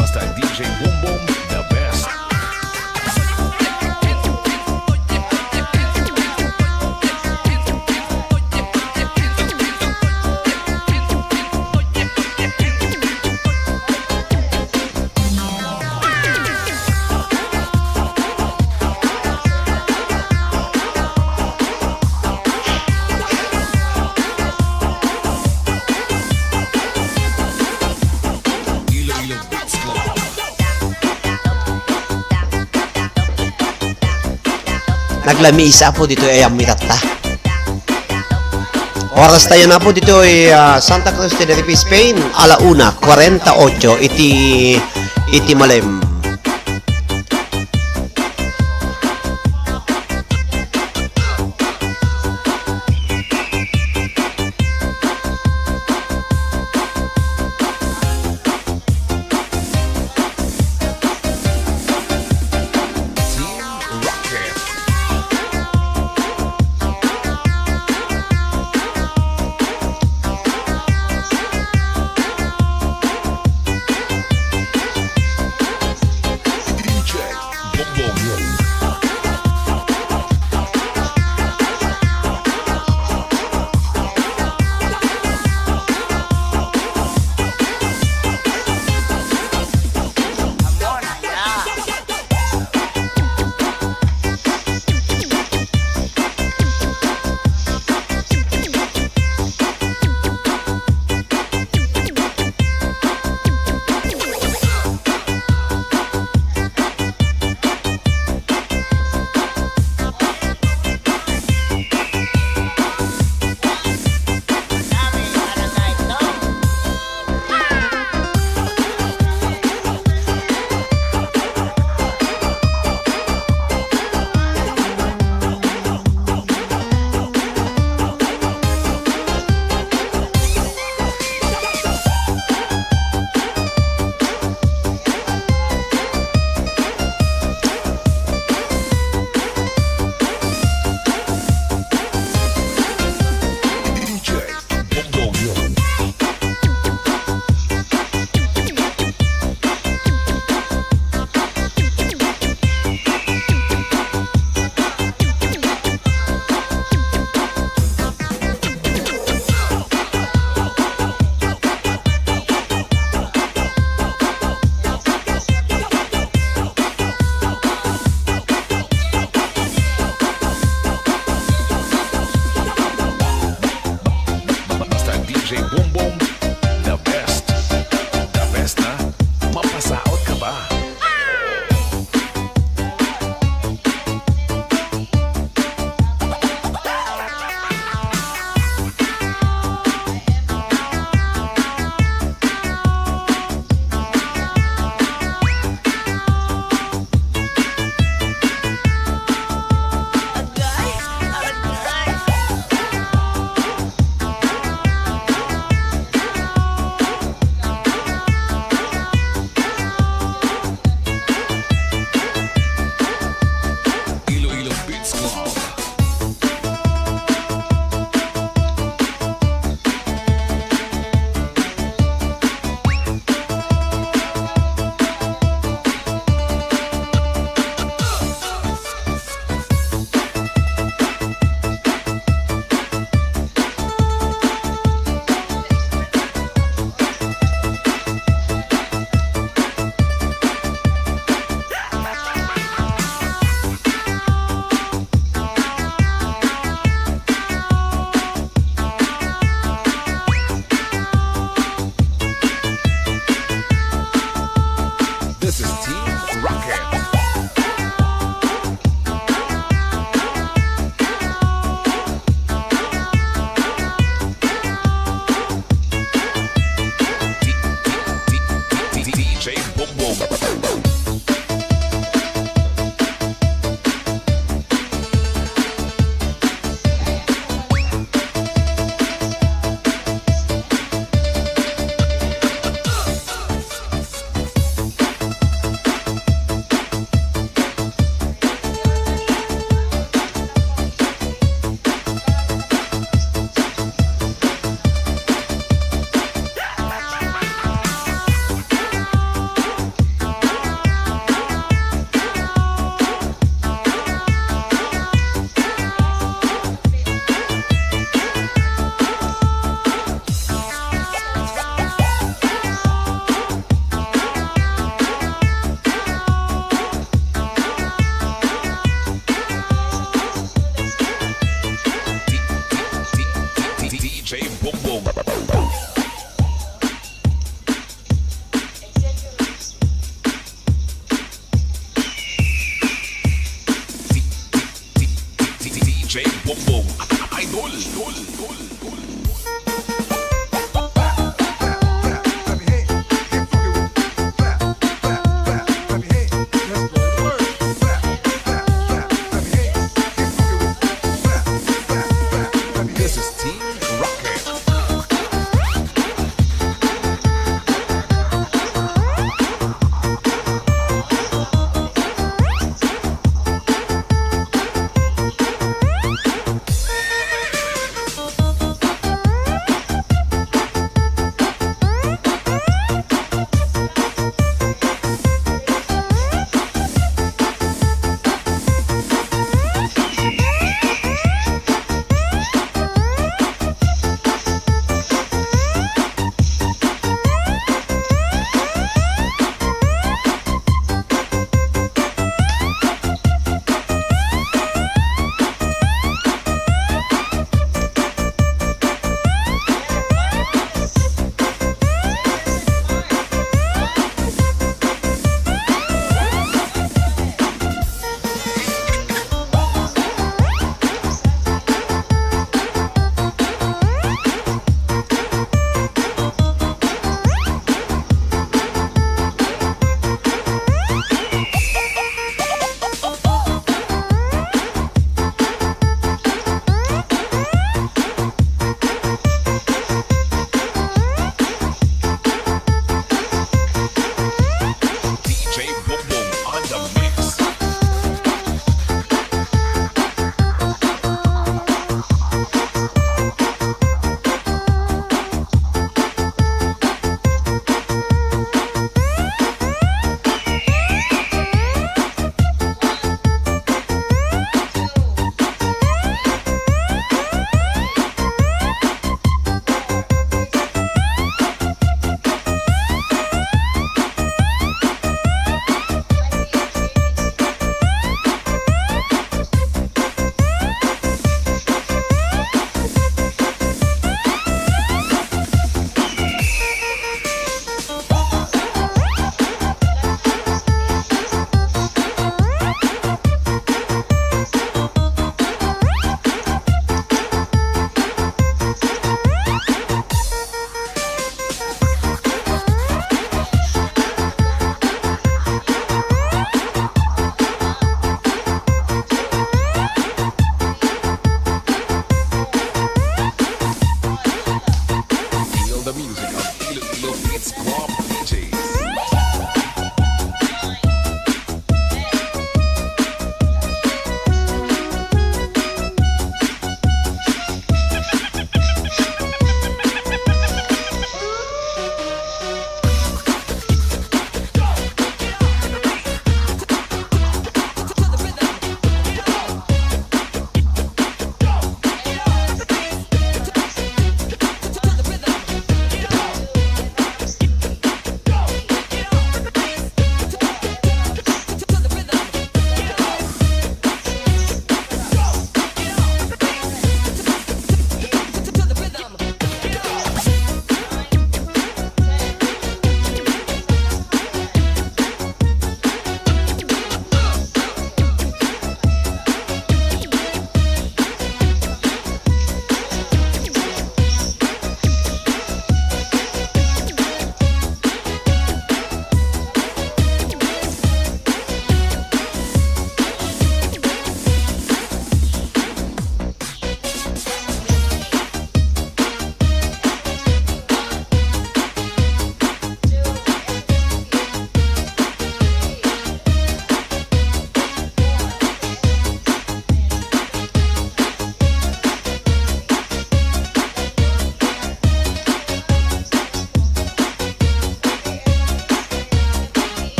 Basta DJ Boom Boom, the best. naglamisa po dito ay amirata. Oras tayo na po dito ay Santa Cruz, Tenerife, Spain, 1:48 iti malim. Team Rocket. DJ Bongbong Idol. This is Team Rocket.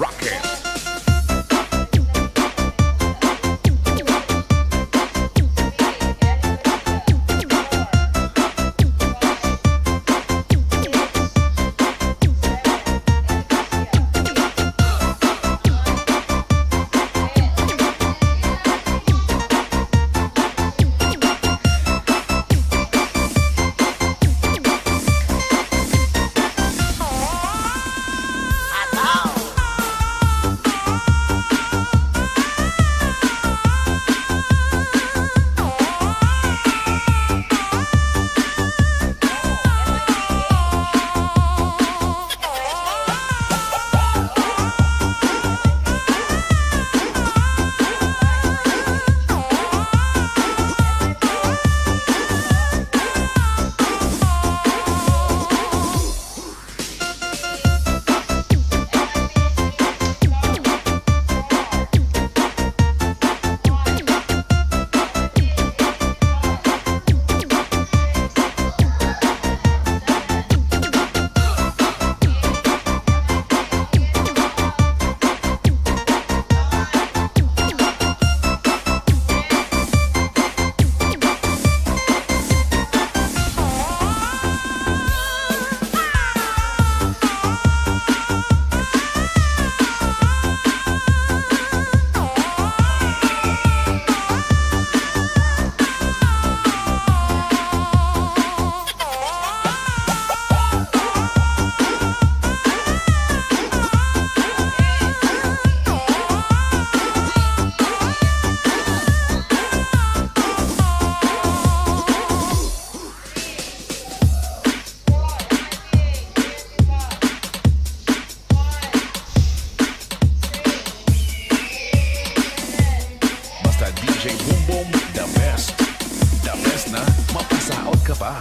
Rocket. Basta DJ Boom Boom, the best. The best na, mapasaot ka pa.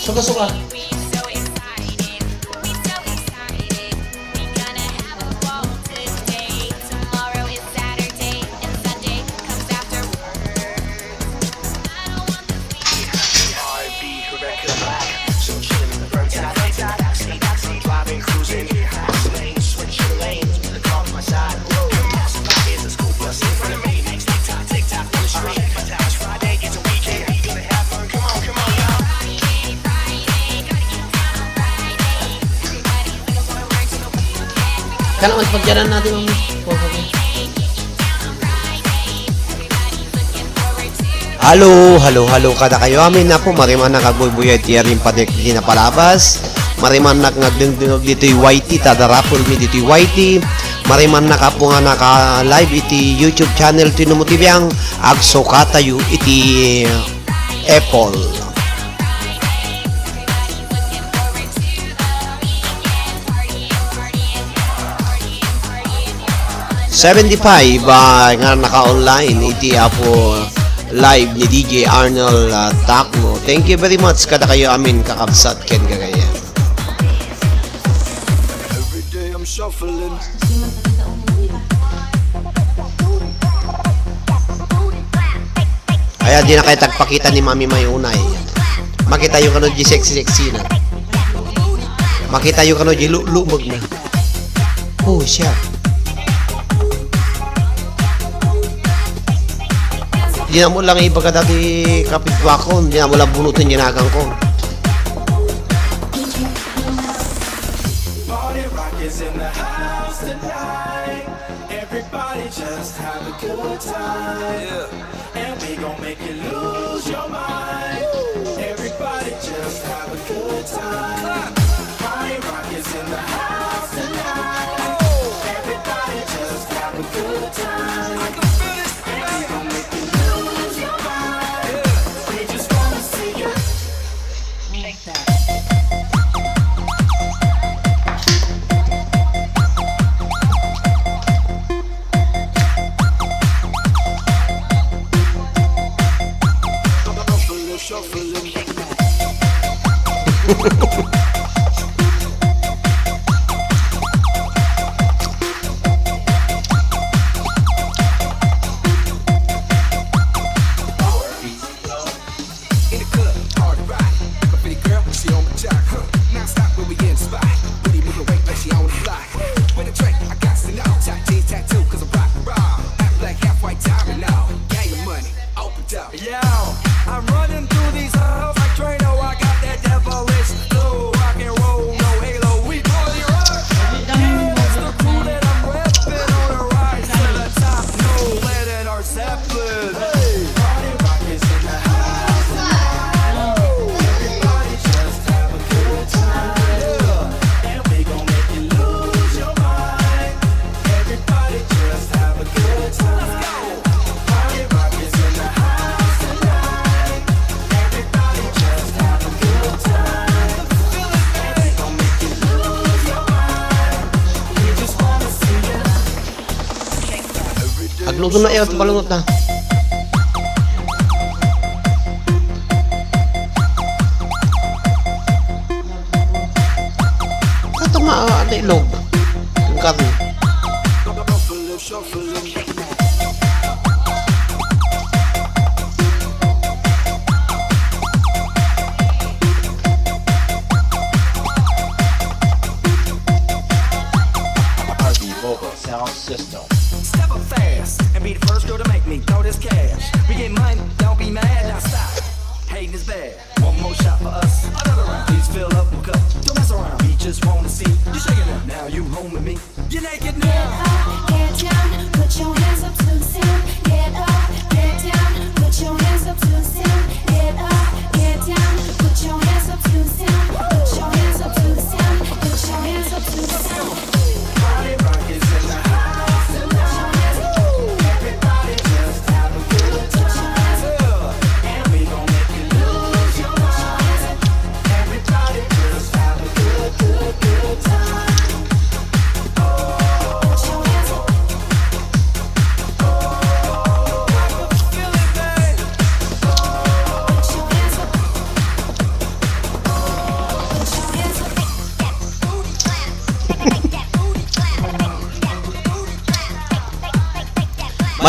Suka-suka. Kana mas pagyanan natin ang Halo kada kayo amin na po mariman nakabuybuyay tiya rin pa na palabas mariman nagdingdingog dito'y YT tadarapol mi dito'y YT mariman nakapo nga naka live iti YouTube channel tinumutibiyang agso katayo iti Apple 75 nga naka-online iti apo live ni DJ Arnold Tacmo. Thank you very much kada kayo amin kakabsat ken kagaya. Every day I'm shuffling. Kaya di na kayo tagpakita ni Mami Mayunay. Makita yung kano di sexy na. Makita yung kano di lumog na. Oh, siya. Di na mo lang ibaga dati kapitwa ko, di na mo lang bunutin ginagang ko. Party rock is in the house tonight. Everybody just have a good time. And we gon' make you lose your mind. Everybody just have a good time. Party rock is in the house tonight. Everybody just have a good time. And we gon' make you lose your mind. We just wanna see you. Take that. Shuffling. In the club, party rock. My pretty girl, she on my jock. Now stop when we in the spot. Booty moving weight like she on the block. With a drink, I got to know. Tight jeans tattoo, cause I'm rock and roll. Half black, half white, diamond now. Gang of money, opened up. Yo, I'm running through these halls like Drano. I got that devilish flow, rock and roll, no halo. We party rock. That's the crew that I'm repping on the rise to the top. No lead in our Zeppelin. Hey, party rock is in the house tonight. Everybody just have a good time. Yeah, and we gon' make you lose your mind. Everybody just have a good time. Party rock is in the house tonight. Everybody just have a good time. And we gon' make you lose your mind. We just wanna see you. Agluto na iyo, balungot na. Ito nga, ano ilog? Yung karne. Shuffling. Step up fast and be the first girl to make me throw this cash. We get money, don't be mad, now stop. Hating is bad. One more shot for us. Another round. Please fill up, hook up. Don't mess around. We just wanna see you shaking it. Now you home with me. You're naked now. Get down, put your hands up to the sound. Get up, get down, put your hands up to the sound. Get up, get down, put your hands up to the sound. Put your hands up to the sound. Put your hands up to the sound. Party rock is in the house tonight. Everybody just have a good time. Yeah. And we gon' make you lose your mind. Everybody just have a good time. Put your hands up.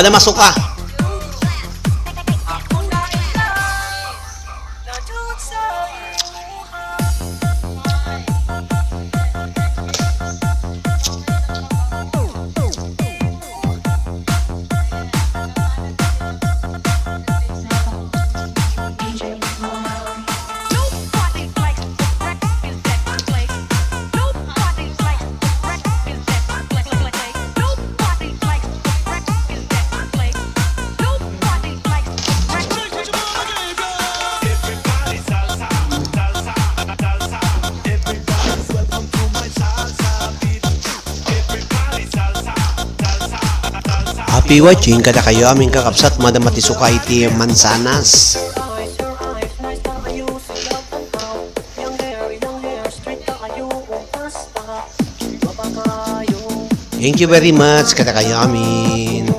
Madam Asuka. Happy watching kada kayo aming kakapsat Madam Matisuka iti Mansanas. Thank you very much kada kayo amin.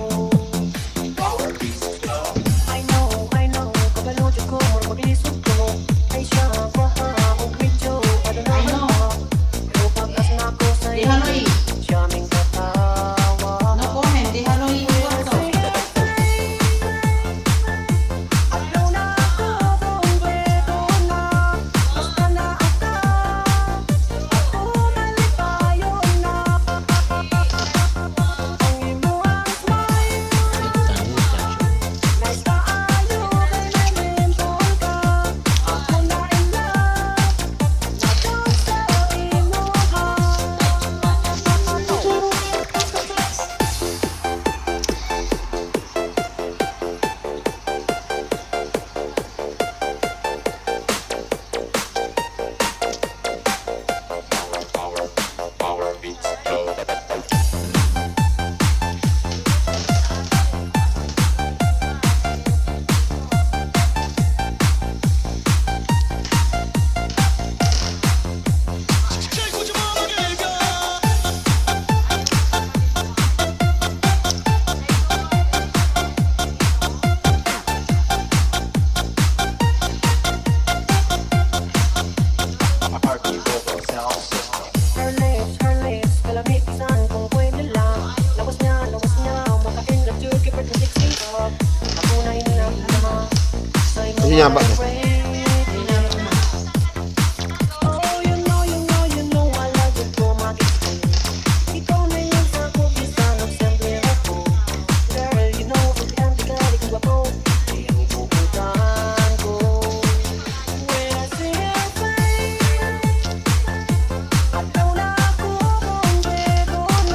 Kasi niya ba?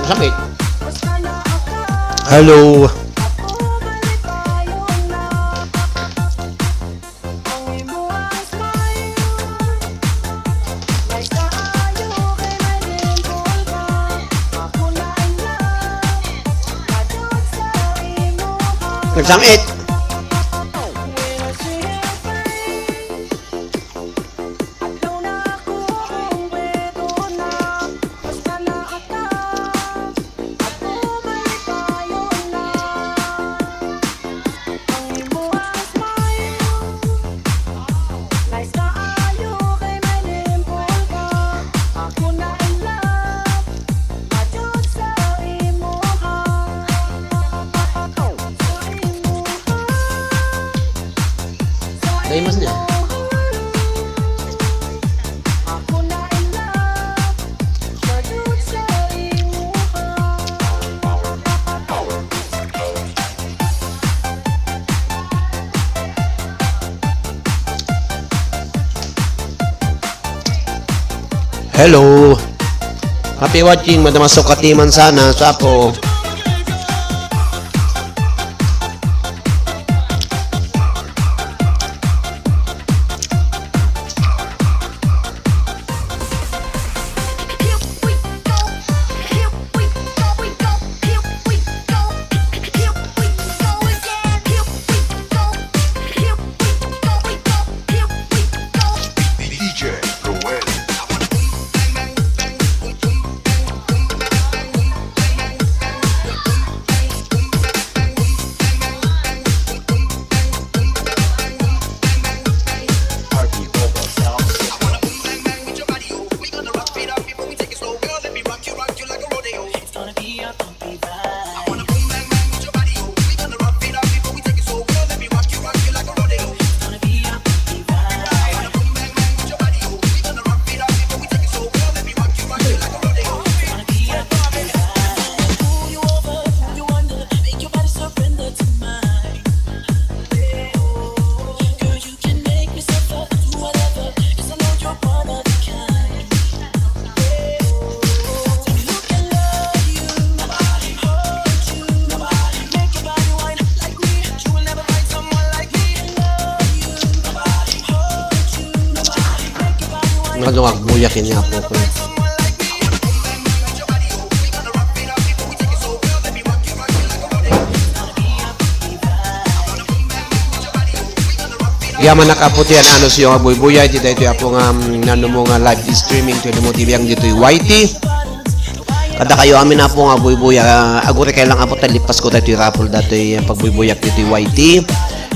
Sakit. Hello. Nagsangit. Dahil mas niya. Hello. Happy watching Madam Asuka iti Mansanas. Apo. Nagbuyak niya po ko. Yaman nakaputi yan ano siya nga buy-buyay dito ito po nga ano mo nga live streaming to mo TV ang dito YT. Kada kayo amin na po nga buy-buya agure kay lang apot lipas ko dito raffle dito pagbuy-buyak dito YT.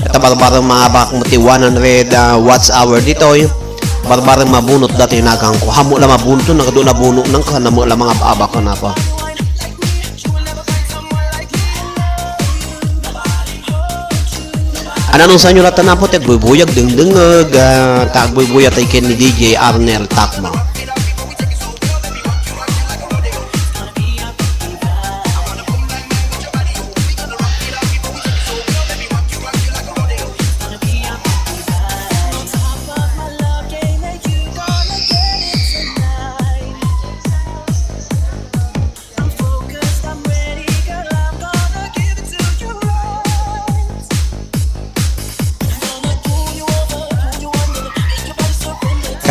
At barbarang mga bakmuti 100 watts hour dito barbarang mabunot dito nagang ko hamo la mabunot nagado na buno nang kanamo la mga baaba ka na pa. Anong sa inyo lahat na po, tagbubuyag, dingdingag, tagbubuyag tayo ni DJ Arnel Takma.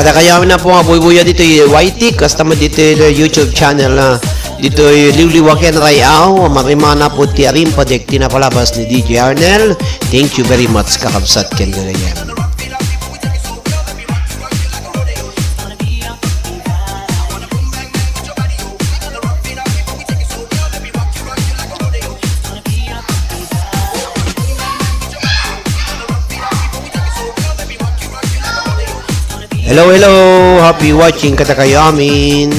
Kada kaya na po nga buy-buya dito YT customer dito YouTube channel na dito liwliwaken rayaw marimana po tiarim project na palabas ni DJ Arnel. Thank you very much kakabsat ken gayam. Hello, hello! Happy watching kata kayo amin!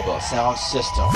Global Sound System.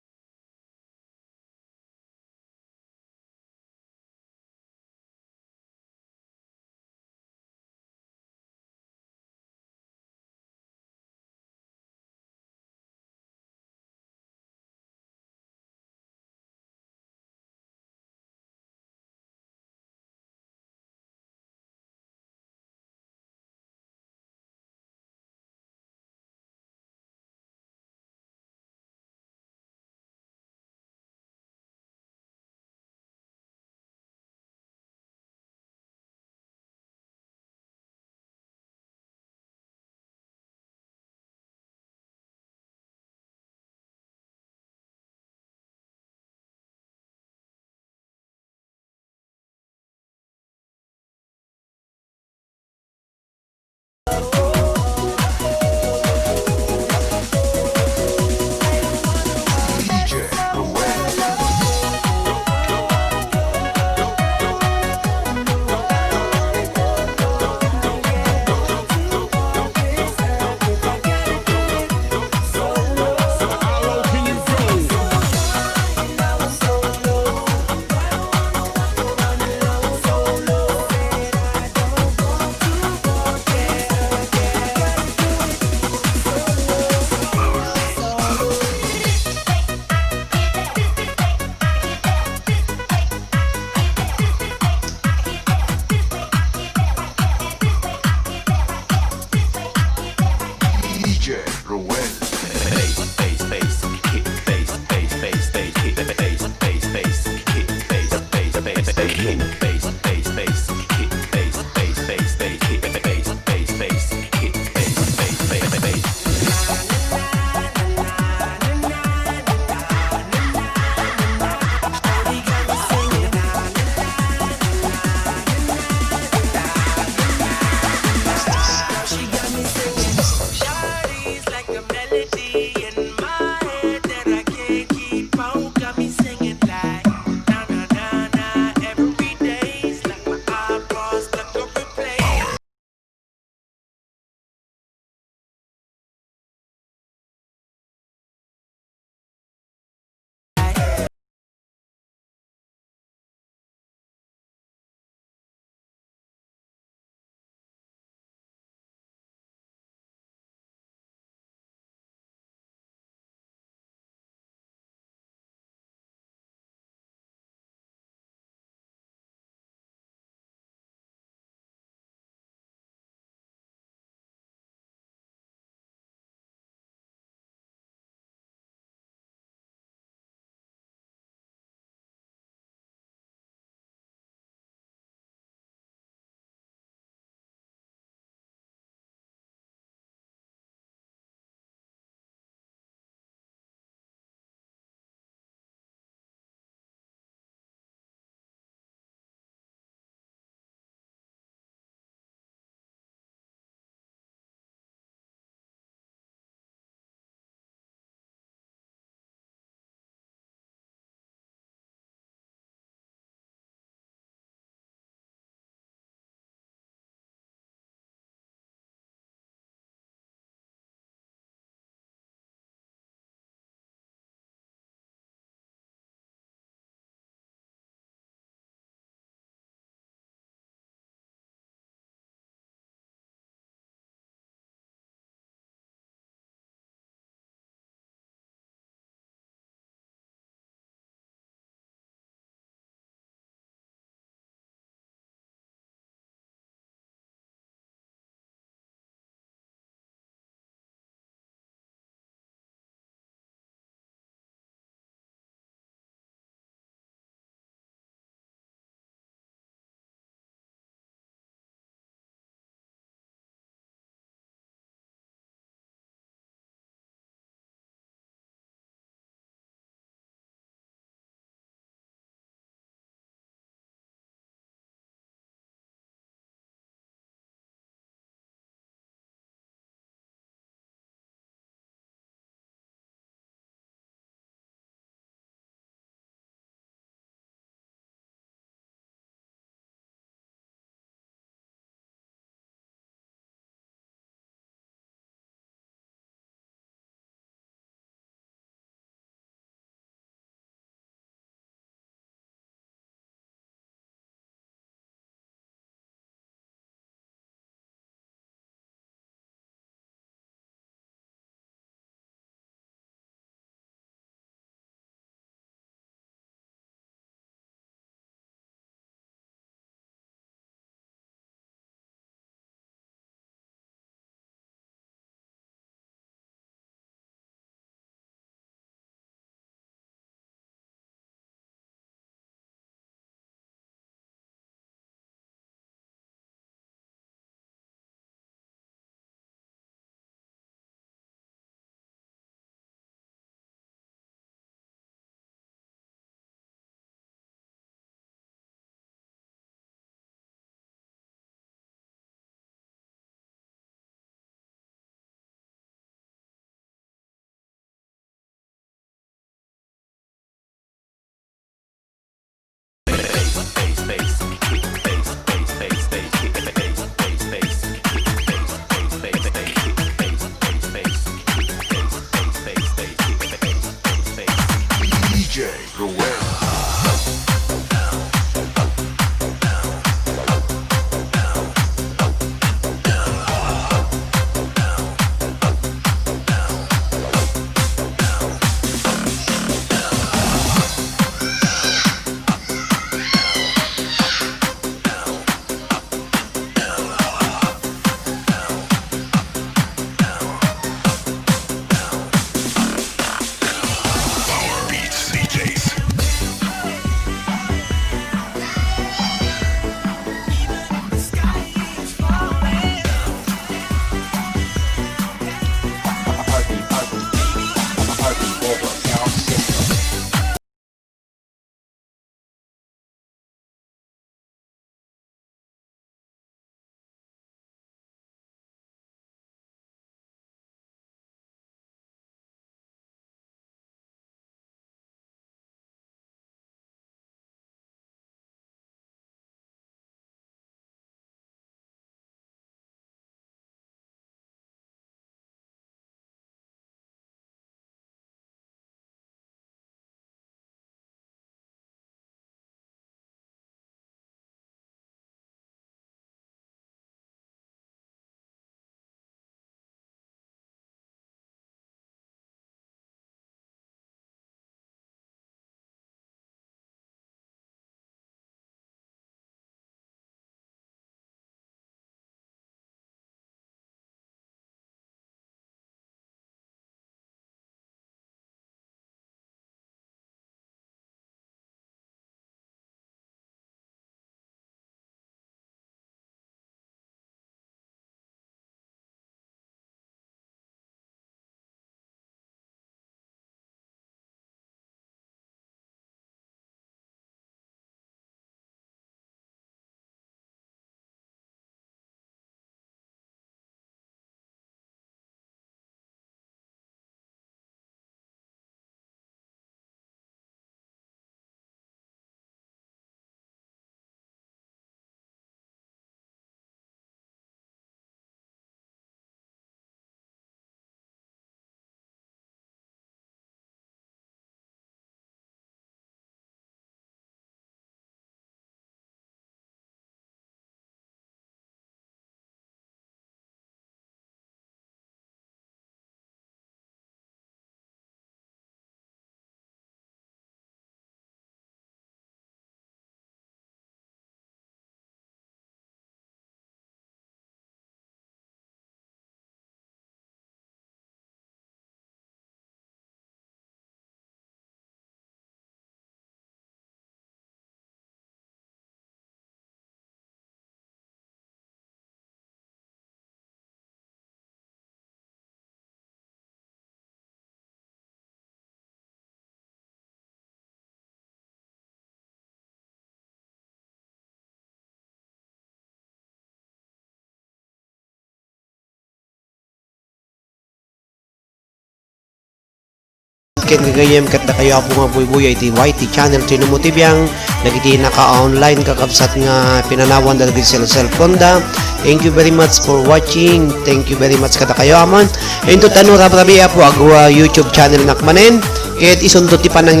Ken gagayem kat na kayo ako nga buy-buy iti YT channel tinumutibiyang nagiti naka-online kakabsat nga pinanawan dalagit sila cellphone da. Thank you very much for watching. Thank you very much kada kayo amon. Ito tanu rabi po agwa YouTube channel nakmanen. Ket isundot ti panang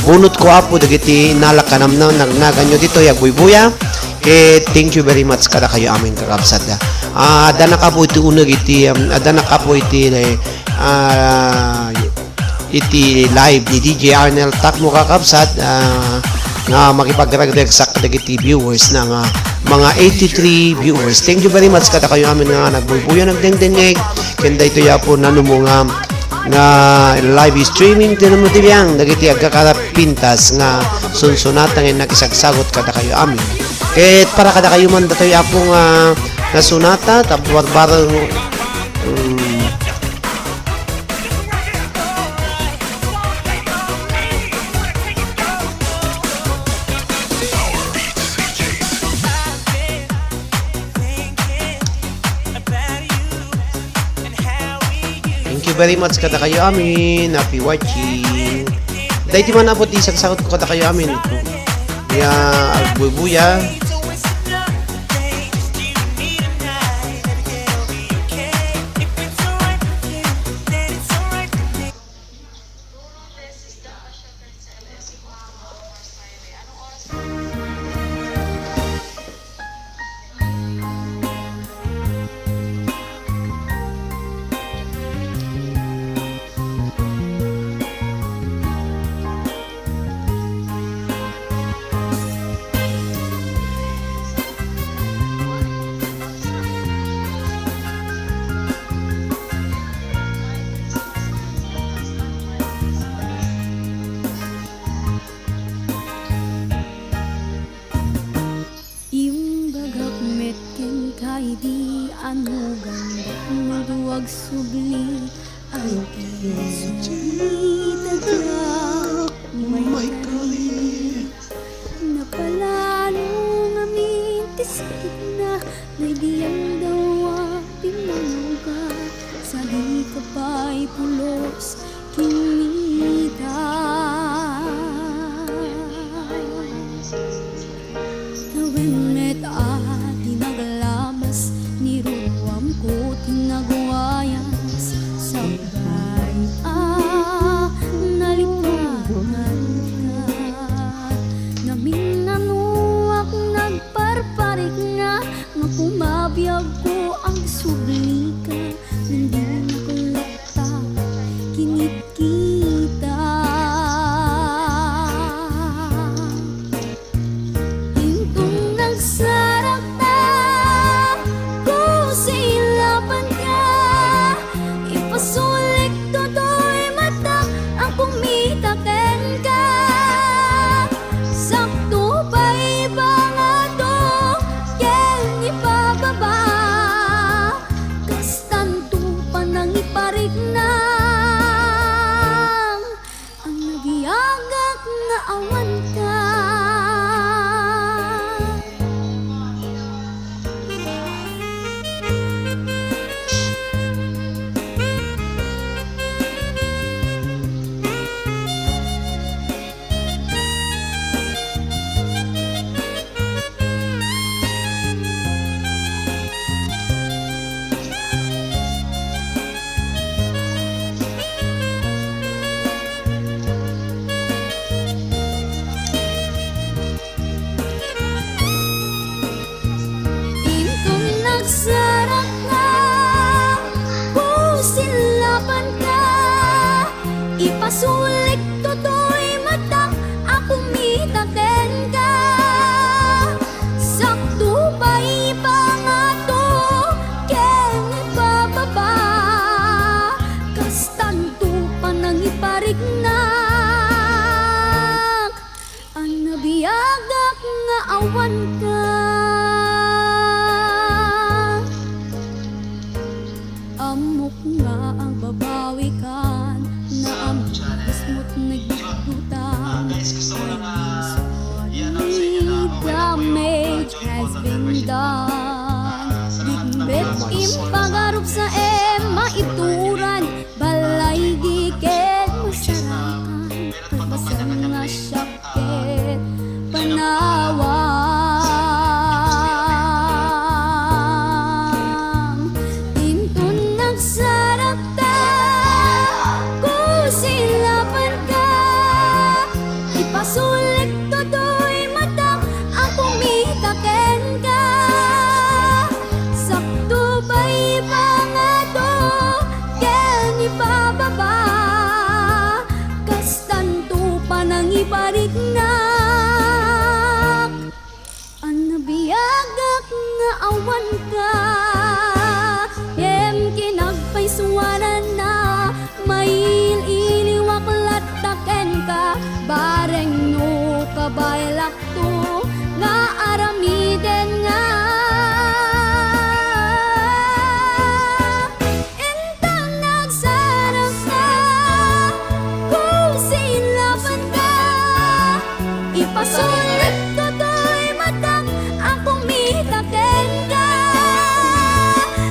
bunot ko apo dagiti nalakanam na nagnaganyo dito yag buy-buya. Thank you very much kada kayo amin kakabsat da. Adana ka po iti unag iti adana ka po iti iti live ni DJ Arnel Takmo kakabsat nga makipagragdag sa kadagiti viewers na nga mga 83 viewers. Thank you very much kada kayo amin nga nagbuybuyo nagdengdengeg kenda ito ya po nanumo nga live streaming tinamo tibiyang dagiti agkakarapintas nga sunsunatan nga nakisagsagot kada kayo amin. Ket para kada kayo man datoy ako nga nasunata tapos barang thank you very much kada kayo amin. Happy watching. Dahil di man abot isang sakot ko kada kayo amin. Kaya agbubuya. Ano ganda na duwag subli ay subli taga may kali napalalo namin tisik na may diyang dawa pimanuga sa di ka pa'y pulos kinita Tawin met tinagalabas ni ruwam ko tinagwayas sabay nalipagan ka namin nanuwak nagparparik nga pumabiyag ko ang subli ka hindi nakulata kinit kita hintong nagsarap na ko sa ilapan ka ipasulik to'y mata ang pumitaken ka sakto pa iba nga to ken ipababa kastanto pa nang iparik na ang nagiyagak nga awan ka Intong nagsarap na pusilapan ka ipasulik to'y mata ako mitaken ka sakto pa iba nga to ken ipababa kastanto pa nang iparik na ang nabiyagak nga awan ka amok nga ang babawikan na amok mo't nagdudutan damage has been done Digbet impagarup sa maituran balay giket masarakan pagbasang nga syakit panawang Intun nagsarap ka kusilapan ka ipasulik to'y mata ang pumitaken ka sakto ba iba nga to ken ipababa kastanto pa nang iparik na ang nabiyagak nga awan ka Em kinagpaisuanan na mail iliwak lataken ka bareng no kabaylak to nga aramiden nga Intang nagsarap ka kusilapan ka ipasulit to'y mata ang pumitaken ka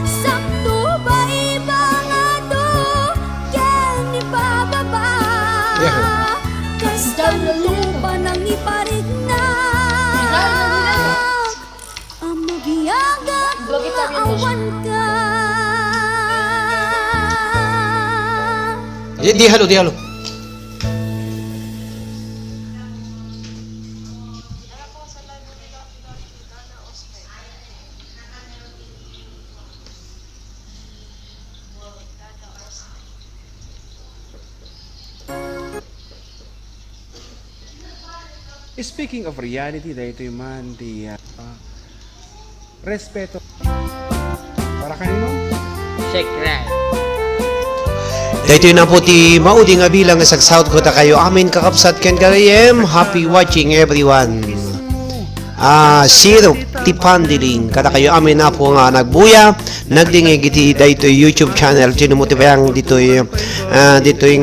sakto ba iba nga to ken ipababa kastanto pa nang iparik na ang mabiyagak nga awan ka Di halo. Speaking of reality, dahil man di respeto para kanino? Dahito na po ti maudi nga bilang isag South Kota kayo amin kakapsat ken karayem. Happy watching everyone. Syrup ti Pandiling. Kada kayo amin na po nga nagbuya, nagdingig iti daytoy YouTube channel. Tinumutibang ditoy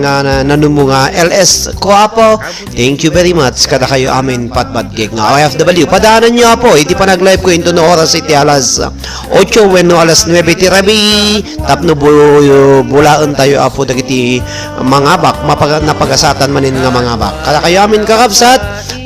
nga nanumo nga LS Kuapo. Thank you very much. Kada kayo amin patbatgig nga OFW. Padaanan nyo po, iti pa nag-live ko into no oras iti alas 8 wenno alas 9 iti rabi. Tapno bulaan tayo apo dagiti mga bak napagasatan manin nga mga bak. Kada kayo amin kakabsat,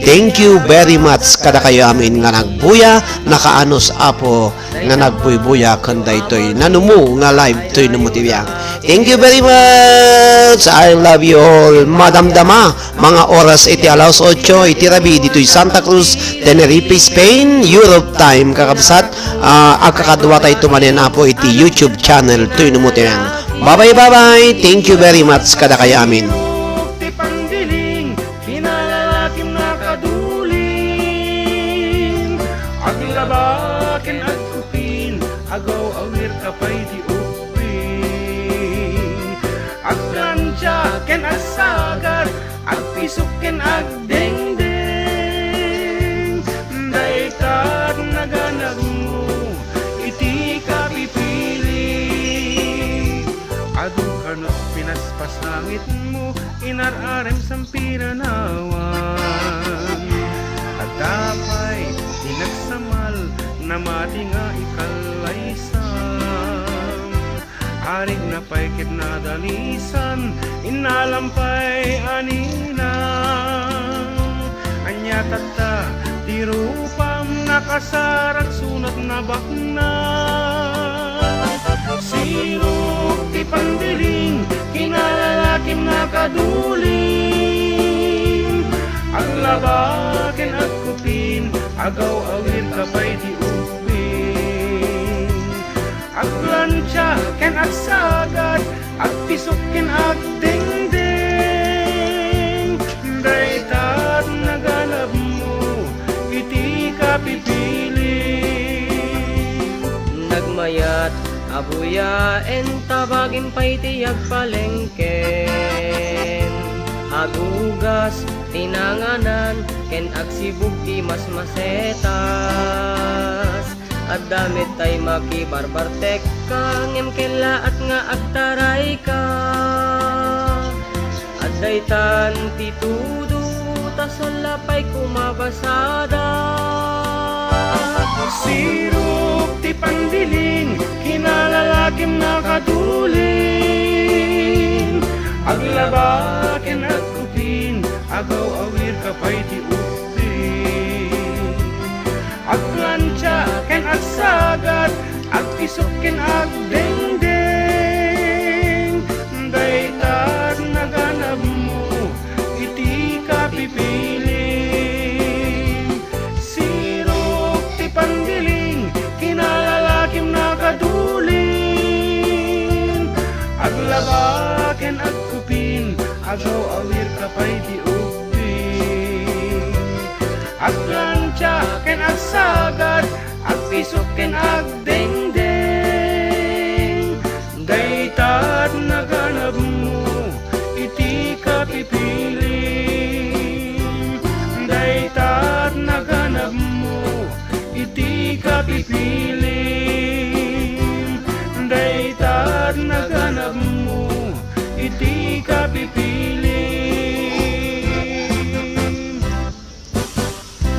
thank you very much. Kada kayo amin nga nagbuya, nakaanos apo nga nagbuy-buya kanda ito'y nanumu nga live to'y numutibiyang. Thank you very much. I love you all. Madamdama, mga oras iti alas 8 iti rabi dito'y Santa Cruz, Tenerife, Spain, Europe time kakabsat. Agkakadwa tayo tumanin apo iti YouTube channel to'y numutibiyang. Bye-bye. Thank you very much. Kada kayo amin. Ti Pandiling, kinalalakim na kaduling. Aglabaken at kupin, agaw awir kapay di upin. Aglansya ken asagar, agpisuken agdengdeng. Daikat naganag mo, iti kapipili. Adu kanot pinaspas langit mo, inararem sampiranawan. At dapay inagsamal na mati nga ikalaysam. Arig na paikit na dalisan, inalampay aninang. Anya tata, tirupam nakasarak sunat na bakna. Sirop ti Pandiling, kinalalakim na kaduling. Aglabaken at kupin, agaw awir kapay di upin. Aglansya ken agsagad, agpisok ken agdengdeng. Daytat naganap mo, iti kapipili. Nagmayat abuya tabagin pa'y tiyag palengken. Agugas tinanganan ken agsibug ti mas masetas. At damit tay makibarbartek ka, ngem kela at nga agtaray ka. At daytan ti tudo, tasalapay kumabasada. Sirop ti Pandiling, kinalalakim na kaduling. Aglabaken at kupin, agaw awir kapay ti upin. Aglansya ken agsagad, agpisok ken agdengdeng. Daytat naganap mo, iti kapipili. Sirop ti Pandiling, kinalalakim na kaduling. Aglabaken at kupin, agaw awir kapay ti upin. Aglansya ken agsagad, agpisok ken agdengdeng. Daytat naganap mo, iti kapipili. Daytat naganap mo, iti kapipili. Daytat naganap mo, iti kapipili.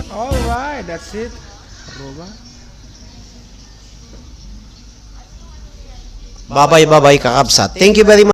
Alright, that's it. Roba. Bye-bye kakabsat. Thank you very much.